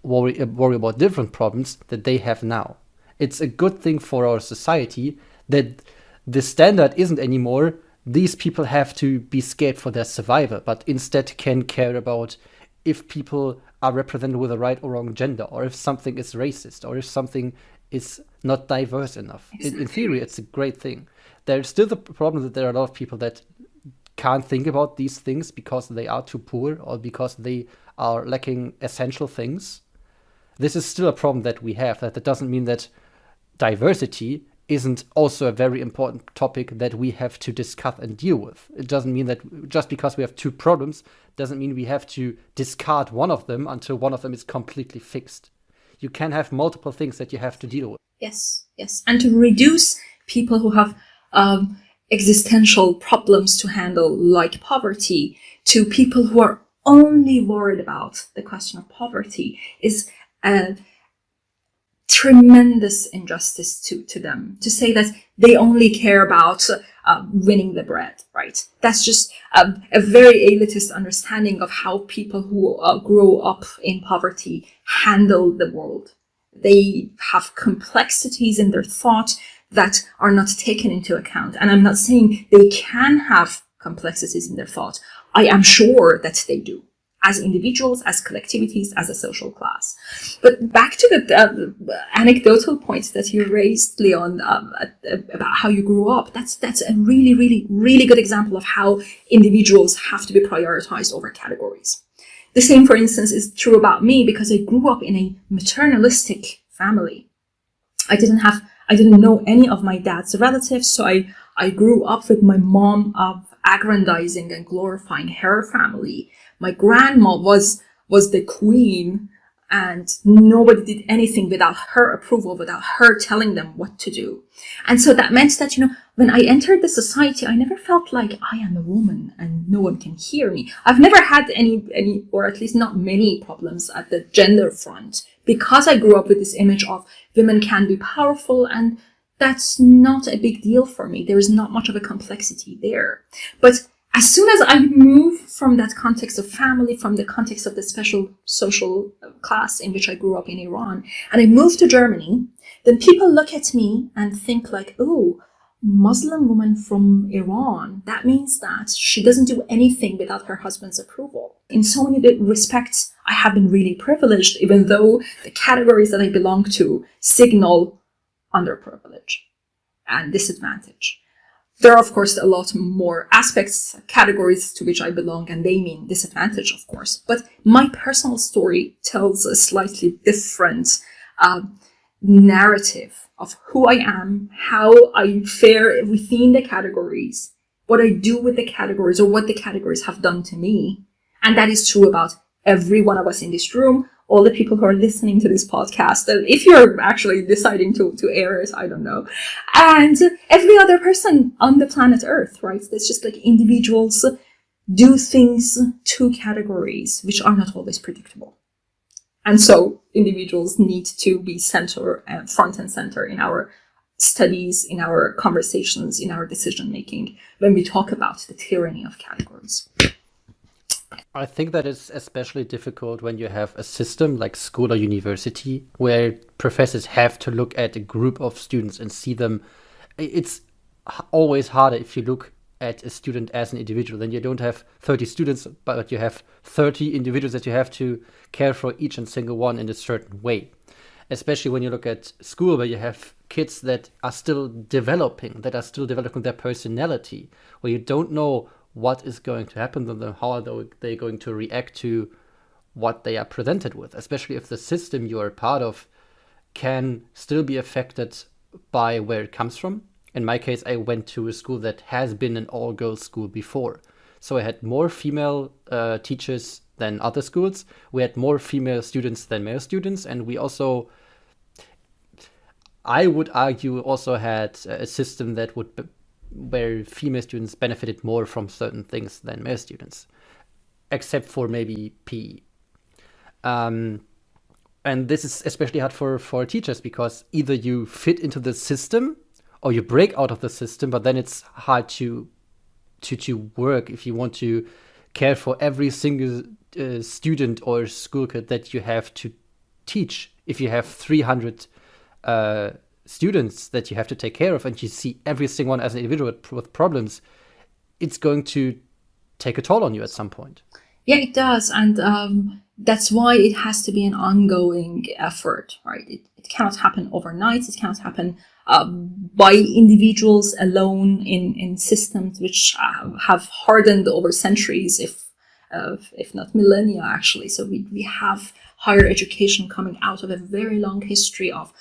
worry about different problems that they have now? It's a good thing for our society that the standard isn't anymore these people have to be scared for their survival, but instead can care about if people are represented with a right or wrong gender, or if something is racist, or if something is not diverse enough. In theory, it's a great thing. There's still the problem that there are a lot of people that can't think about these things because they are too poor or because they are lacking essential things. This is still a problem that we have. That doesn't mean that diversity isn't also a very important topic that we have to discuss and deal with. It doesn't mean that just because we have two problems doesn't mean we have to discard one of them until one of them is completely fixed. You can have multiple things that you have to deal with. Yes. And to reduce people who have existential problems to handle, like poverty, to people who are only worried about the question of poverty is a tremendous injustice to them. To say that they only care about winning the bread, right? That's just a very elitist understanding of how people who grow up in poverty handle the world. They have complexities in their thought that are not taken into account. And I'm not saying they can have complexities in their thought. I am sure that they do. as individuals, as collectivities, as a social class. But back to the anecdotal points that you raised, Leon, about how you grew up. That's a really, really, really good example of how individuals have to be prioritized over categories. The same, for instance, is true about me because I grew up in a maternalistic family. I didn't know any of my dad's relatives, so I grew up with my mom aggrandizing and glorifying her family. My grandma was the queen, and nobody did anything without her approval, without her telling them what to do. And so that meant that, when I entered the society, I never felt like I am a woman and no one can hear me. I've never had any, or at least not many problems at the gender front, because I grew up with this image of women can be powerful, and that's not a big deal for me. There is not much of a complexity there. But as soon as I move from that context of family, from the context of the special social class in which I grew up in Iran, and I move to Germany, then people look at me and think like, oh, Muslim woman from Iran, that means that she doesn't do anything without her husband's approval. In so many respects, I have been really privileged, even though the categories that I belong to signal underprivilege and disadvantage. There are, of course, a lot more aspects, categories to which I belong, and they mean disadvantage, of course. But my personal story tells a slightly different narrative of who I am, how I fare within the categories, what I do with the categories, or what the categories have done to me. And that is true about every one of us in this room, all the people who are listening to this podcast, if you're actually deciding to air it, I don't know, and every other person on the planet Earth, right? It's just like individuals do things to categories which are not always predictable. And so individuals need to be front and center in our studies, in our conversations, in our decision making when we talk about the tyranny of categories. I think that is especially difficult when you have a system like school or university where professors have to look at a group of students and see them. It's always harder if you look at a student as an individual. Then you don't have 30 students, but you have 30 individuals that you have to care for each and single one in a certain way. Especially when you look at school where you have kids that are still developing their personality, where you don't know what is going to happen to them, how are they going to react to what they are presented with, especially if the system you are part of can still be affected by where it comes from. In my case, I went to a school that has been an all-girls school before. So I had more female teachers than other schools. We had more female students than male students. And we also, I would argue, also had a system that where female students benefited more from certain things than male students, except for maybe PE. And this is especially hard for teachers because either you fit into the system or you break out of the system, but then it's hard to work if you want to care for every single student or school kid that you have to teach. If you have 300 students that you have to take care of and you see every single one as an individual with problems, it's going to take a toll on you at some point. Yeah, it does. And that's why it has to be an ongoing effort, right? It cannot happen overnight. It cannot happen by individuals alone in systems which have hardened over centuries, if not millennia, actually. So we have higher education coming out of a very long history of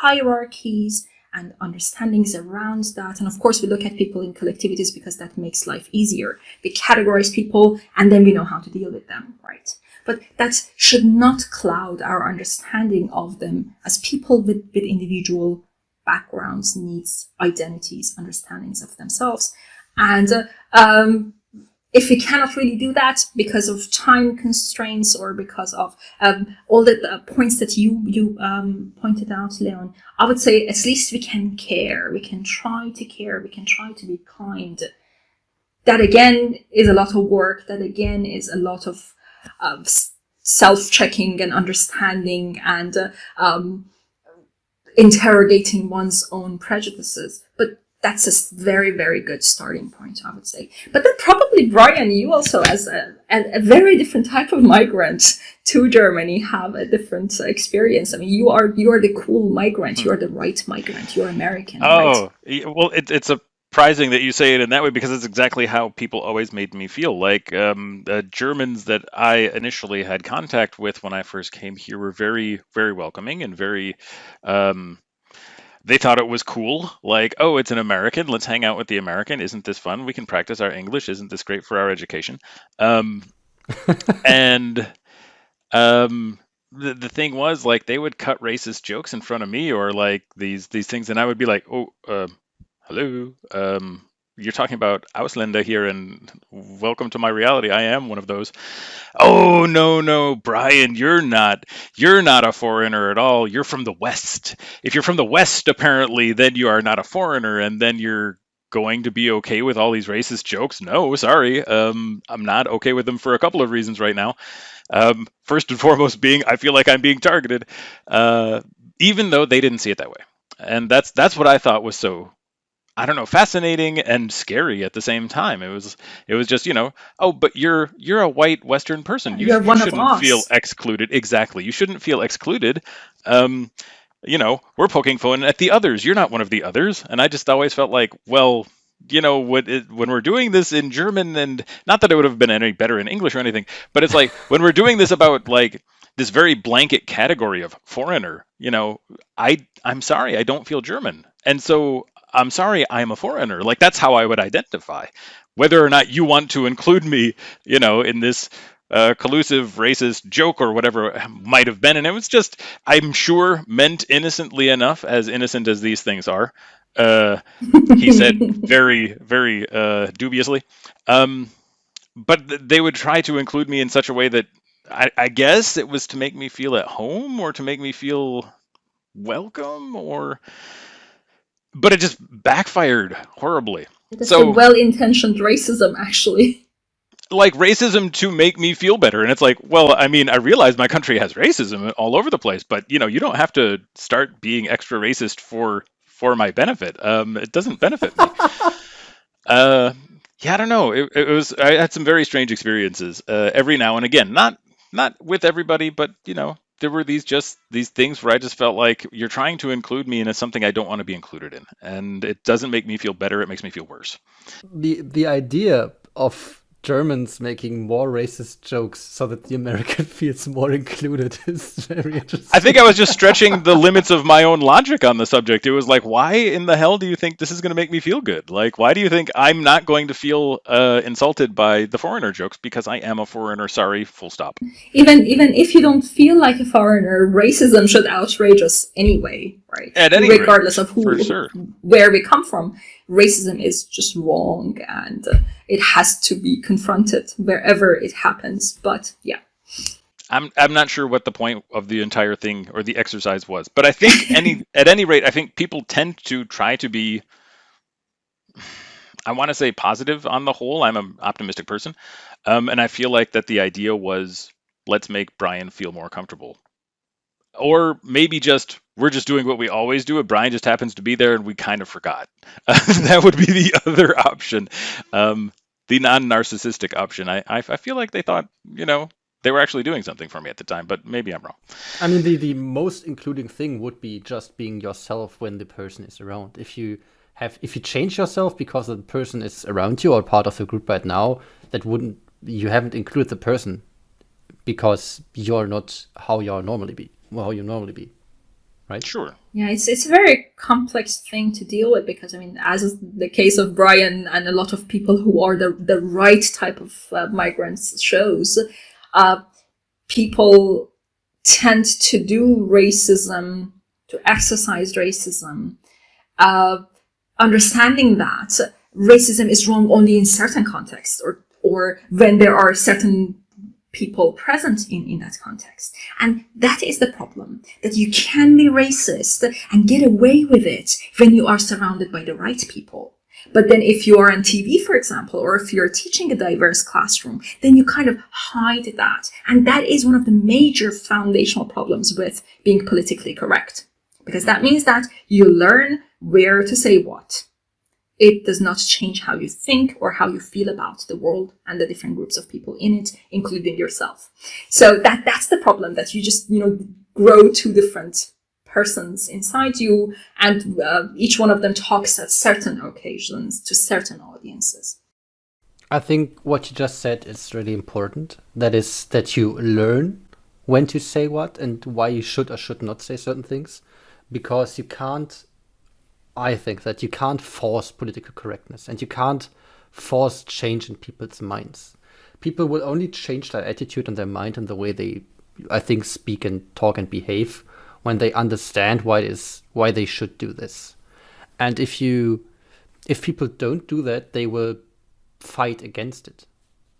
hierarchies and understandings around that. And of course, we look at people in collectivities because that makes life easier. We categorize people and then we know how to deal with them, right? But that should not cloud our understanding of them as people with individual backgrounds, needs, identities, understandings of themselves. And if we cannot really do that because of time constraints or because of all the points that you pointed out, Leon, I would say at least we can care. We can try to care. We can try to be kind. That again is a lot of work. That again is a lot of self-checking and understanding and interrogating one's own prejudices. But that's a very, very good starting point, I would say. But then probably, Brian, you also, as a very different type of migrant to Germany, have a different experience. I mean, you are the cool migrant. You are the right migrant. You're American, right? Well, it's surprising that you say it in that way because it's exactly how people always made me feel. Like the Germans that I initially had contact with when I first came here were very, very welcoming and very. They thought it was cool. Like, oh, it's an American. Let's hang out with the American. Isn't this fun? We can practice our English. Isn't this great for our education? And the thing was, like, they would cut racist jokes in front of me or like these things, and I would be like, oh, hello, you're talking about Ausländer here, and welcome to my reality. I am one of those. Oh, no, Brian, you're not a foreigner at all. You're from the West. If you're from the West, apparently, then you are not a foreigner, and then you're going to be okay with all these racist jokes. No, sorry. I'm not okay with them for a couple of reasons right now. First and foremost being, I feel like I'm being targeted, even though they didn't see it that way. And that's what I thought was so, I don't know, fascinating and scary at the same time. It was just, oh, but you're a white Western person. You're one of shouldn't feel us. excluded. Exactly. You shouldn't feel excluded. We're poking fun at the others. You're not one of the others. And I just always felt like, well, when we're doing this in German, and not that it would have been any better in English or anything, but it's like when we're doing this about like this very blanket category of foreigner, I'm sorry, I don't feel German. And so I'm sorry, I'm a foreigner. Like that's how I would identify. Whether or not you want to include me, in this collusive racist joke or whatever it might have been. And it was just, I'm sure, meant innocently enough, as innocent as these things are. He said very, very dubiously. But they would try to include me in such a way that I guess it was to make me feel at home or to make me feel welcome, but it just backfired horribly. It's a well-intentioned racism, actually. Like racism to make me feel better. And it's like, well, I mean, I realize my country has racism all over the place, but you don't have to start being extra racist for my benefit. It doesn't benefit me. Yeah, I don't know. I had some very strange experiences every now and again, not with everybody, but there were these things where I just felt like you're trying to include me into something I don't want to be included in. And it doesn't make me feel better. It makes me feel worse. The idea of Germans making more racist jokes so that the American feels more included is very interesting. I think I was just stretching the limits of my own logic on the subject. It was like, why in the hell do you think this is going to make me feel good? Like, why do you think I'm not going to feel insulted by the foreigner jokes because I am a foreigner? Sorry, full stop. Even if you don't feel like a foreigner, racism should outrage us anyway, right? At any regardless rate, of where we come from. Racism is just wrong, and it has to be confronted wherever it happens. But yeah, I'm not sure what the point of the entire thing or the exercise was, but I think at any rate, I think people tend to try to be, I want to say, positive on the whole. I'm an optimistic person, and I feel like that the idea was, let's make Brian feel more comfortable. Or maybe we're just doing what we always do, and Brian just happens to be there and we kind of forgot. That would be the other option, the non-narcissistic option. I feel like they thought, they were actually doing something for me at the time, but maybe I'm wrong. I mean, the most including thing would be just being yourself when the person is around. If you change yourself because the person is around you or part of the group right now, you haven't included the person because you're not how you normally be, right? Sure. Yeah, it's a very complex thing to deal with because, I mean, as is the case of Brian and a lot of people who are the right type of migrants shows, people tend to do racism, to exercise racism, understanding that racism is wrong only in certain contexts or when there are certain people present in that context. And that is the problem, that you can be racist and get away with it when you are surrounded by the right people. But then if you are on TV, for example, or if you're teaching a diverse classroom, then you kind of hide that. And that is one of the major foundational problems with being politically correct. Because that means that you learn where to say what. it does not change how you think or how you feel about the world and the different groups of people in it, including yourself. So that's the problem, that you just, grow two different persons inside you, and each one of them talks at certain occasions to certain audiences. I think what you just said is really important. That is that you learn when to say what and why you should or should not say certain things, because I think that you can't force political correctness, and you can't force change in people's minds. People will only change their attitude and their mind and the way they, I think, speak and talk and behave when they understand why they should do this. And if people don't do that, they will fight against it.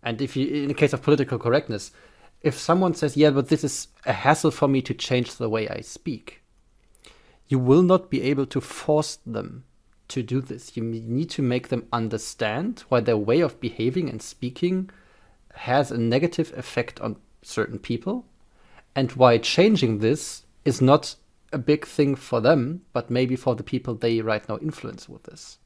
And in the case of political correctness, if someone says, yeah, but this is a hassle for me to change the way I speak, you will not be able to force them to do this. You need to make them understand why their way of behaving and speaking has a negative effect on certain people, and why changing this is not a big thing for them, but maybe for the people they right now influence with this.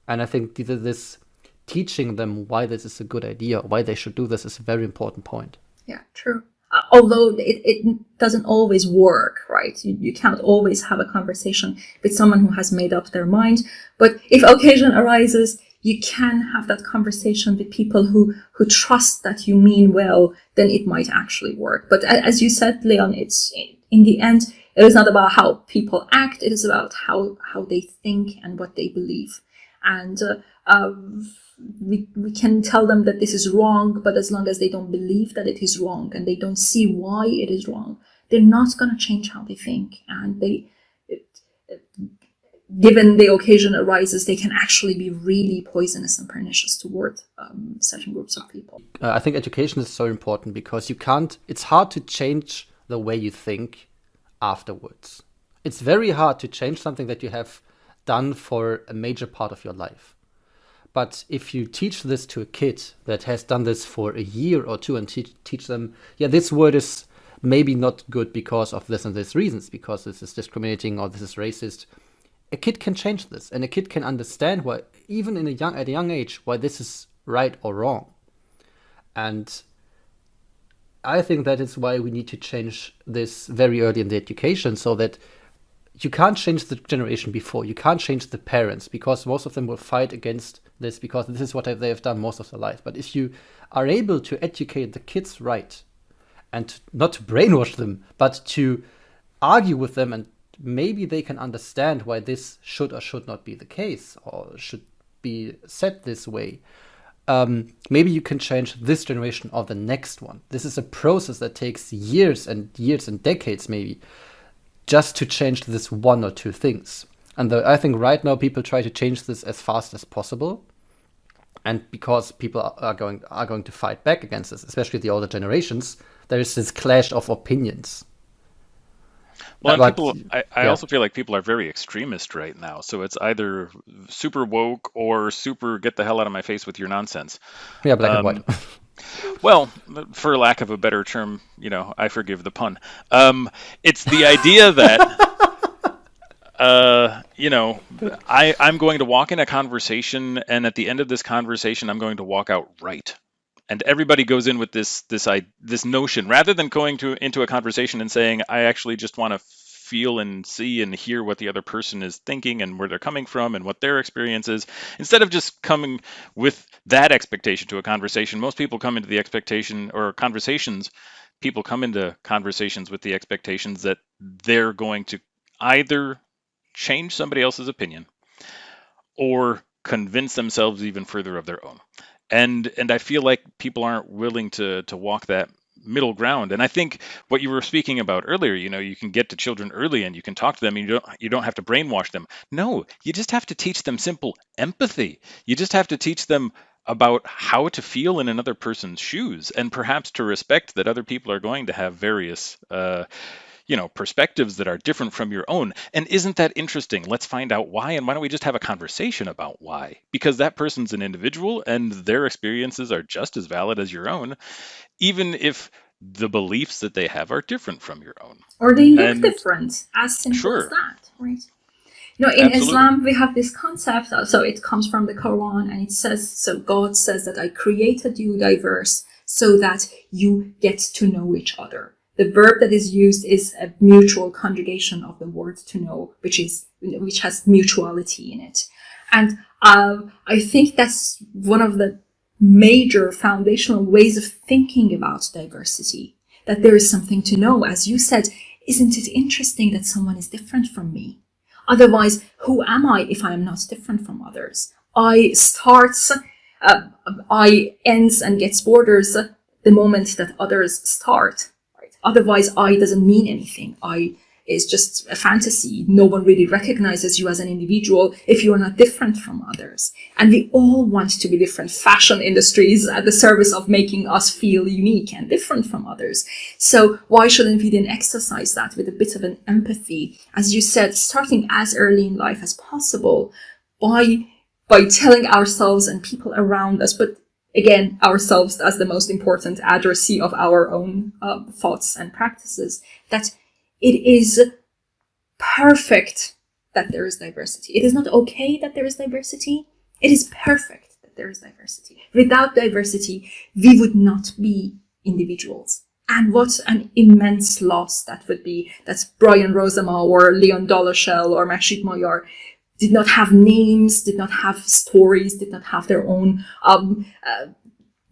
And I think this teaching them why this is a good idea, why they should do this, is a very important point. Yeah, true. Although it doesn't always work, right? You can't always have a conversation with someone who has made up their mind. But if occasion arises, you can have that conversation with people who trust that you mean well, then it might actually work. But as you said, Leon, it's in the end, it is not about how people act. It is about how they think and what they believe. And we can tell them that this is wrong, but as long as they don't believe that it is wrong and they don't see why it is wrong, they're not going to change how they think. And given the occasion arises, they can actually be really poisonous and pernicious toward certain groups of people. I think education is so important, because it's hard to change the way you think afterwards. It's very hard to change something that you have done for a major part of your life. But if you teach this to a kid that has done this for a year or two, and teach them, yeah, this word is maybe not good because of this and this reasons, because this is discriminating or this is racist, a kid can change this, and a kid can understand why, even at a young age, why this is right or wrong. And I think that is why we need to change this very early in the education, so that you can't change the generation before. You can't change the parents, because most of them will fight against this, because this is what they have done most of their life. But if you are able to educate the kids right, and not to brainwash them, but to argue with them, and maybe they can understand why this should or should not be the case, or should be said this way, maybe you can change this generation or the next one. This is a process that takes years and decades, maybe, just to change this one or two things. And I think right now people try to change this as fast as possible. And because people are going to fight back against this, especially the older generations, there is this clash of opinions. Well, I also feel like people are very extremist right now. So it's either super woke or super get the hell out of my face with your nonsense. Yeah, black and white. Well, for lack of a better term, I forgive the pun. It's the idea that, I'm going to walk in a conversation, and at the end of this conversation, I'm going to walk out right. And everybody goes in with this notion, rather than going into a conversation and saying, I actually just want to feel and see and hear what the other person is thinking and where they're coming from and what their experience is. Instead of just coming with that expectation to a conversation, most people come into the expectation, or conversations, people come into conversations with the expectations that they're going to either change somebody else's opinion or convince themselves even further of their own. And I feel like people aren't willing to walk that middle ground. And I think what you were speaking about earlier, you can get to children early and you can talk to them, and you don't have to brainwash them. No, you just have to teach them simple empathy. You just have to teach them about how to feel in another person's shoes, and perhaps to respect that other people are going to have various perspectives that are different from your own. And isn't that interesting? Let's find out why, and why don't we just have a conversation about why? Because that person's an individual, and their experiences are just as valid as your own, even if the beliefs that they have are different from your own. Or they look different, as simple as that, right? In Absolutely. Islam, we have this concept, so it comes from the Quran, and it says, so God says that I created you diverse so that you get to know each other. The verb that is used is a mutual conjugation of the word to know, which has mutuality in it. And I think that's one of the major foundational ways of thinking about diversity, that there is something to know. As you said, isn't it interesting that someone is different from me? Otherwise, who am I if I am not different from others? I ends and gets borders the moment that others start. Right? Otherwise, I doesn't mean anything. I is just a fantasy. No one really recognizes you as an individual if you are not different from others. And we all want to be different. Fashion industries at the service of making us feel unique and different from others. So why shouldn't we then exercise that with a bit of an empathy, as you said, starting as early in life as possible, by telling ourselves and people around us, but again, ourselves as the most important addressee of our own thoughts and practices, that it is perfect that there is diversity. It is not okay that there is diversity. It is perfect that there is diversity. Without diversity, we would not be individuals. And what an immense loss that would be, that Brian Rosama or Leon Dollarshell or Mahshid Moyar did not have names, did not have stories, did not have their own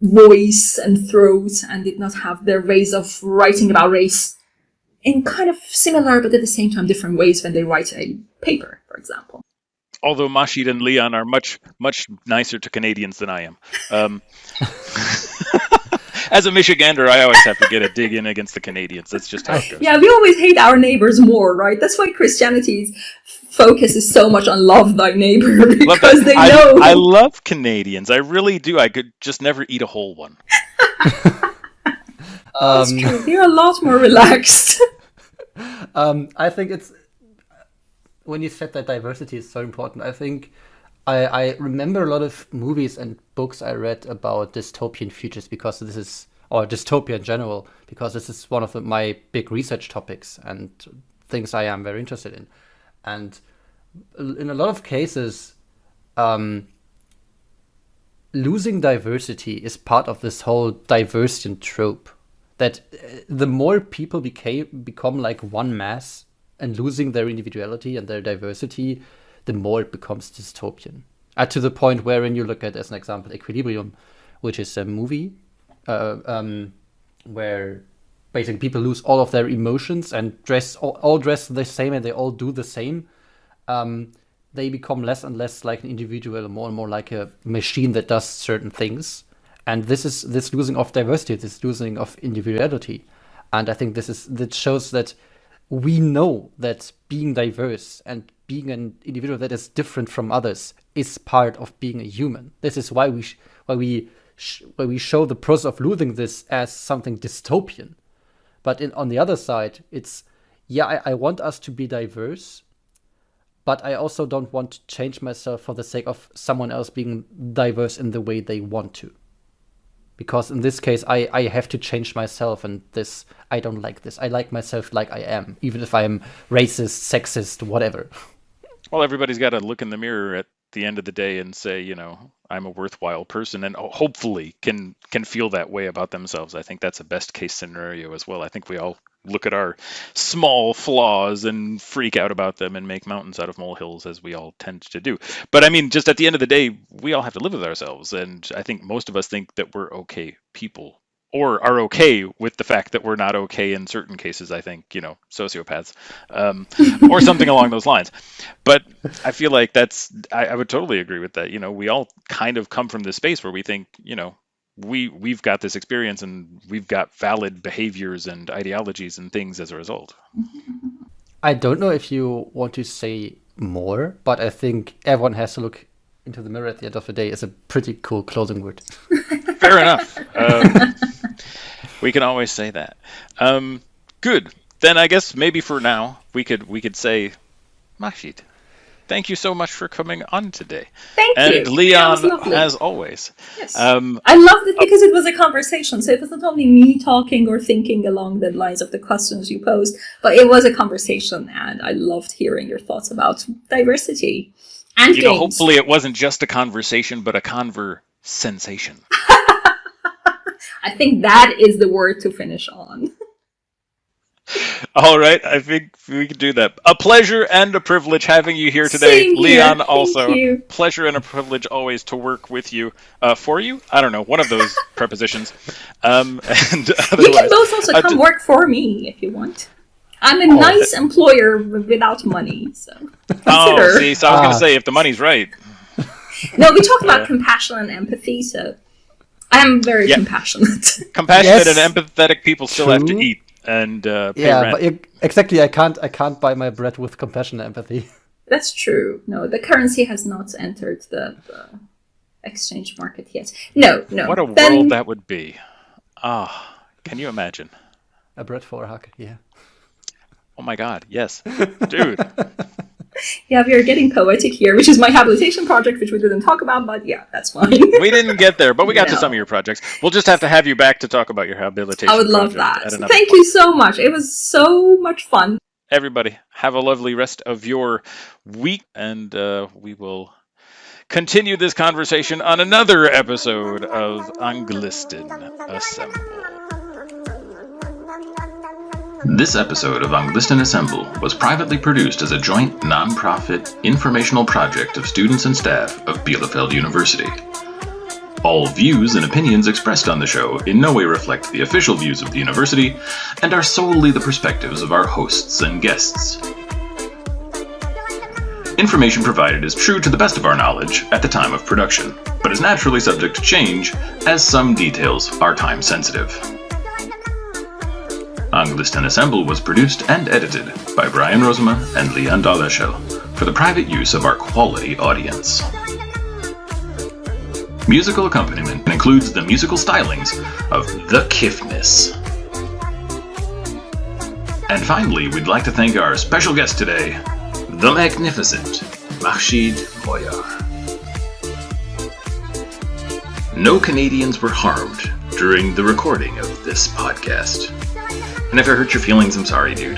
voice and throat, and did not have their ways of writing about race in kind of similar, but at the same time different ways when they write a paper, for example. Although Mahshid and Leon are much, much nicer to Canadians than I am. As a Michigander, I always have to get a dig in against the Canadians. That's just how it goes. Yeah, we always hate our neighbors more, right? That's why Christianity's focus is so much on love thy neighbor, because they know. I love Canadians. I really do. I could just never eat a whole one. That's true. They're a lot more relaxed. I think it's, when you said that diversity is so important, I think I remember a lot of movies and books I read about dystopian futures, because this is, or dystopia in general, because this is one of my big research topics and things I am very interested in. And in a lot of cases, losing diversity is part of this whole Diversian trope, that the more people become like one mass and losing their individuality and their diversity, the more it becomes dystopian. To the point where, when you look at, as an example, Equilibrium, which is a movie where basically people lose all of their emotions and all dress the same and they all do the same, they become less and less like an individual, more and more like a machine that does certain things. And this losing of diversity, this losing of individuality. And I think that shows that we know that being diverse and being an individual that is different from others is part of being a human. This is why we show the process of losing this as something dystopian. But on the other side, it's, I want us to be diverse, but I also don't want to change myself for the sake of someone else being diverse in the way they want to. Because in this case, I have to change myself, and I don't like this. I like myself like I am, even if I am racist, sexist, whatever. Well, everybody's got to look in the mirror at the end of the day and say, I'm a worthwhile person, and hopefully can feel that way about themselves. I think that's a best case scenario as well. I think we all look at our small flaws and freak out about them and make mountains out of molehills, as we all tend to do. But I mean, just at the end of the day, we all have to live with ourselves. And I think most of us think that we're okay people, or are okay with the fact that we're not okay in certain cases. I think, sociopaths, or something along those lines. But I feel like I would totally agree with that. We all kind of come from this space where we think, we've got this experience and we've got valid behaviors and ideologies and things as a result. I don't know if you want to say more, but I think everyone has to look into the mirror at the end of the day is a pretty cool closing word. Fair enough. We can always say that. Good. Then I guess maybe for now we could say, Mahshid, thank you so much for coming on today. Thank And you. That was Leon, lovely. as always. Yes. I I loved it because it was a conversation. So it was not only me talking or thinking along the lines of the questions you posed, but it was a conversation, and I loved hearing your thoughts about diversity and games. hopefully it wasn't just a conversation, but a conver-sensation. I think that is the word to finish on. All right, I think we can do that. A pleasure and a privilege having you here today. Same here. Leon, Thank also. you. Pleasure and a privilege always to work with you. For you? I don't know, one of those prepositions. And otherwise, You can both also come work for me if you want. I'm a nice employer without money, so consider. Oh, see, so I was going to say, if the money's right. No, we talked about compassion and empathy, so I'm very compassionate. Compassionate and empathetic people still have to eat and pay rent. But exactly, I can't buy my bread with compassion and empathy. That's true. No, the currency has not entered the exchange market yet. No. What a world that would be. Can you imagine? A bread for a hug, yeah. Oh my God, yes. Dude. Yeah, we are getting poetic here, which is my habilitation project, which we didn't talk about, but yeah, that's fine. We didn't get there, but we got to some of your projects. We'll just have to have you back to talk about your habilitation I would love project that. at another Thank point. you so much. It was so much fun. Everybody, have a lovely rest of your week, and we will continue this conversation on another episode of Anglisten Assemble. This episode of Anglisten Assemble was privately produced as a joint non-profit informational project of students and staff of Bielefeld University. All views and opinions expressed on the show in no way reflect the official views of the university and are solely the perspectives of our hosts and guests. Information provided is true to the best of our knowledge at the time of production, but is naturally subject to change as some details are time sensitive. Anglisten Assemble was produced and edited by Brian Rosema and Leon Daleshel for the private use of our quality audience. Musical accompaniment includes the musical stylings of the Kiffness. And finally, we'd like to thank our special guest today, the magnificent Mahshid Moyar. No Canadians were harmed during the recording of this podcast. And if I hurt your feelings, I'm sorry, dude.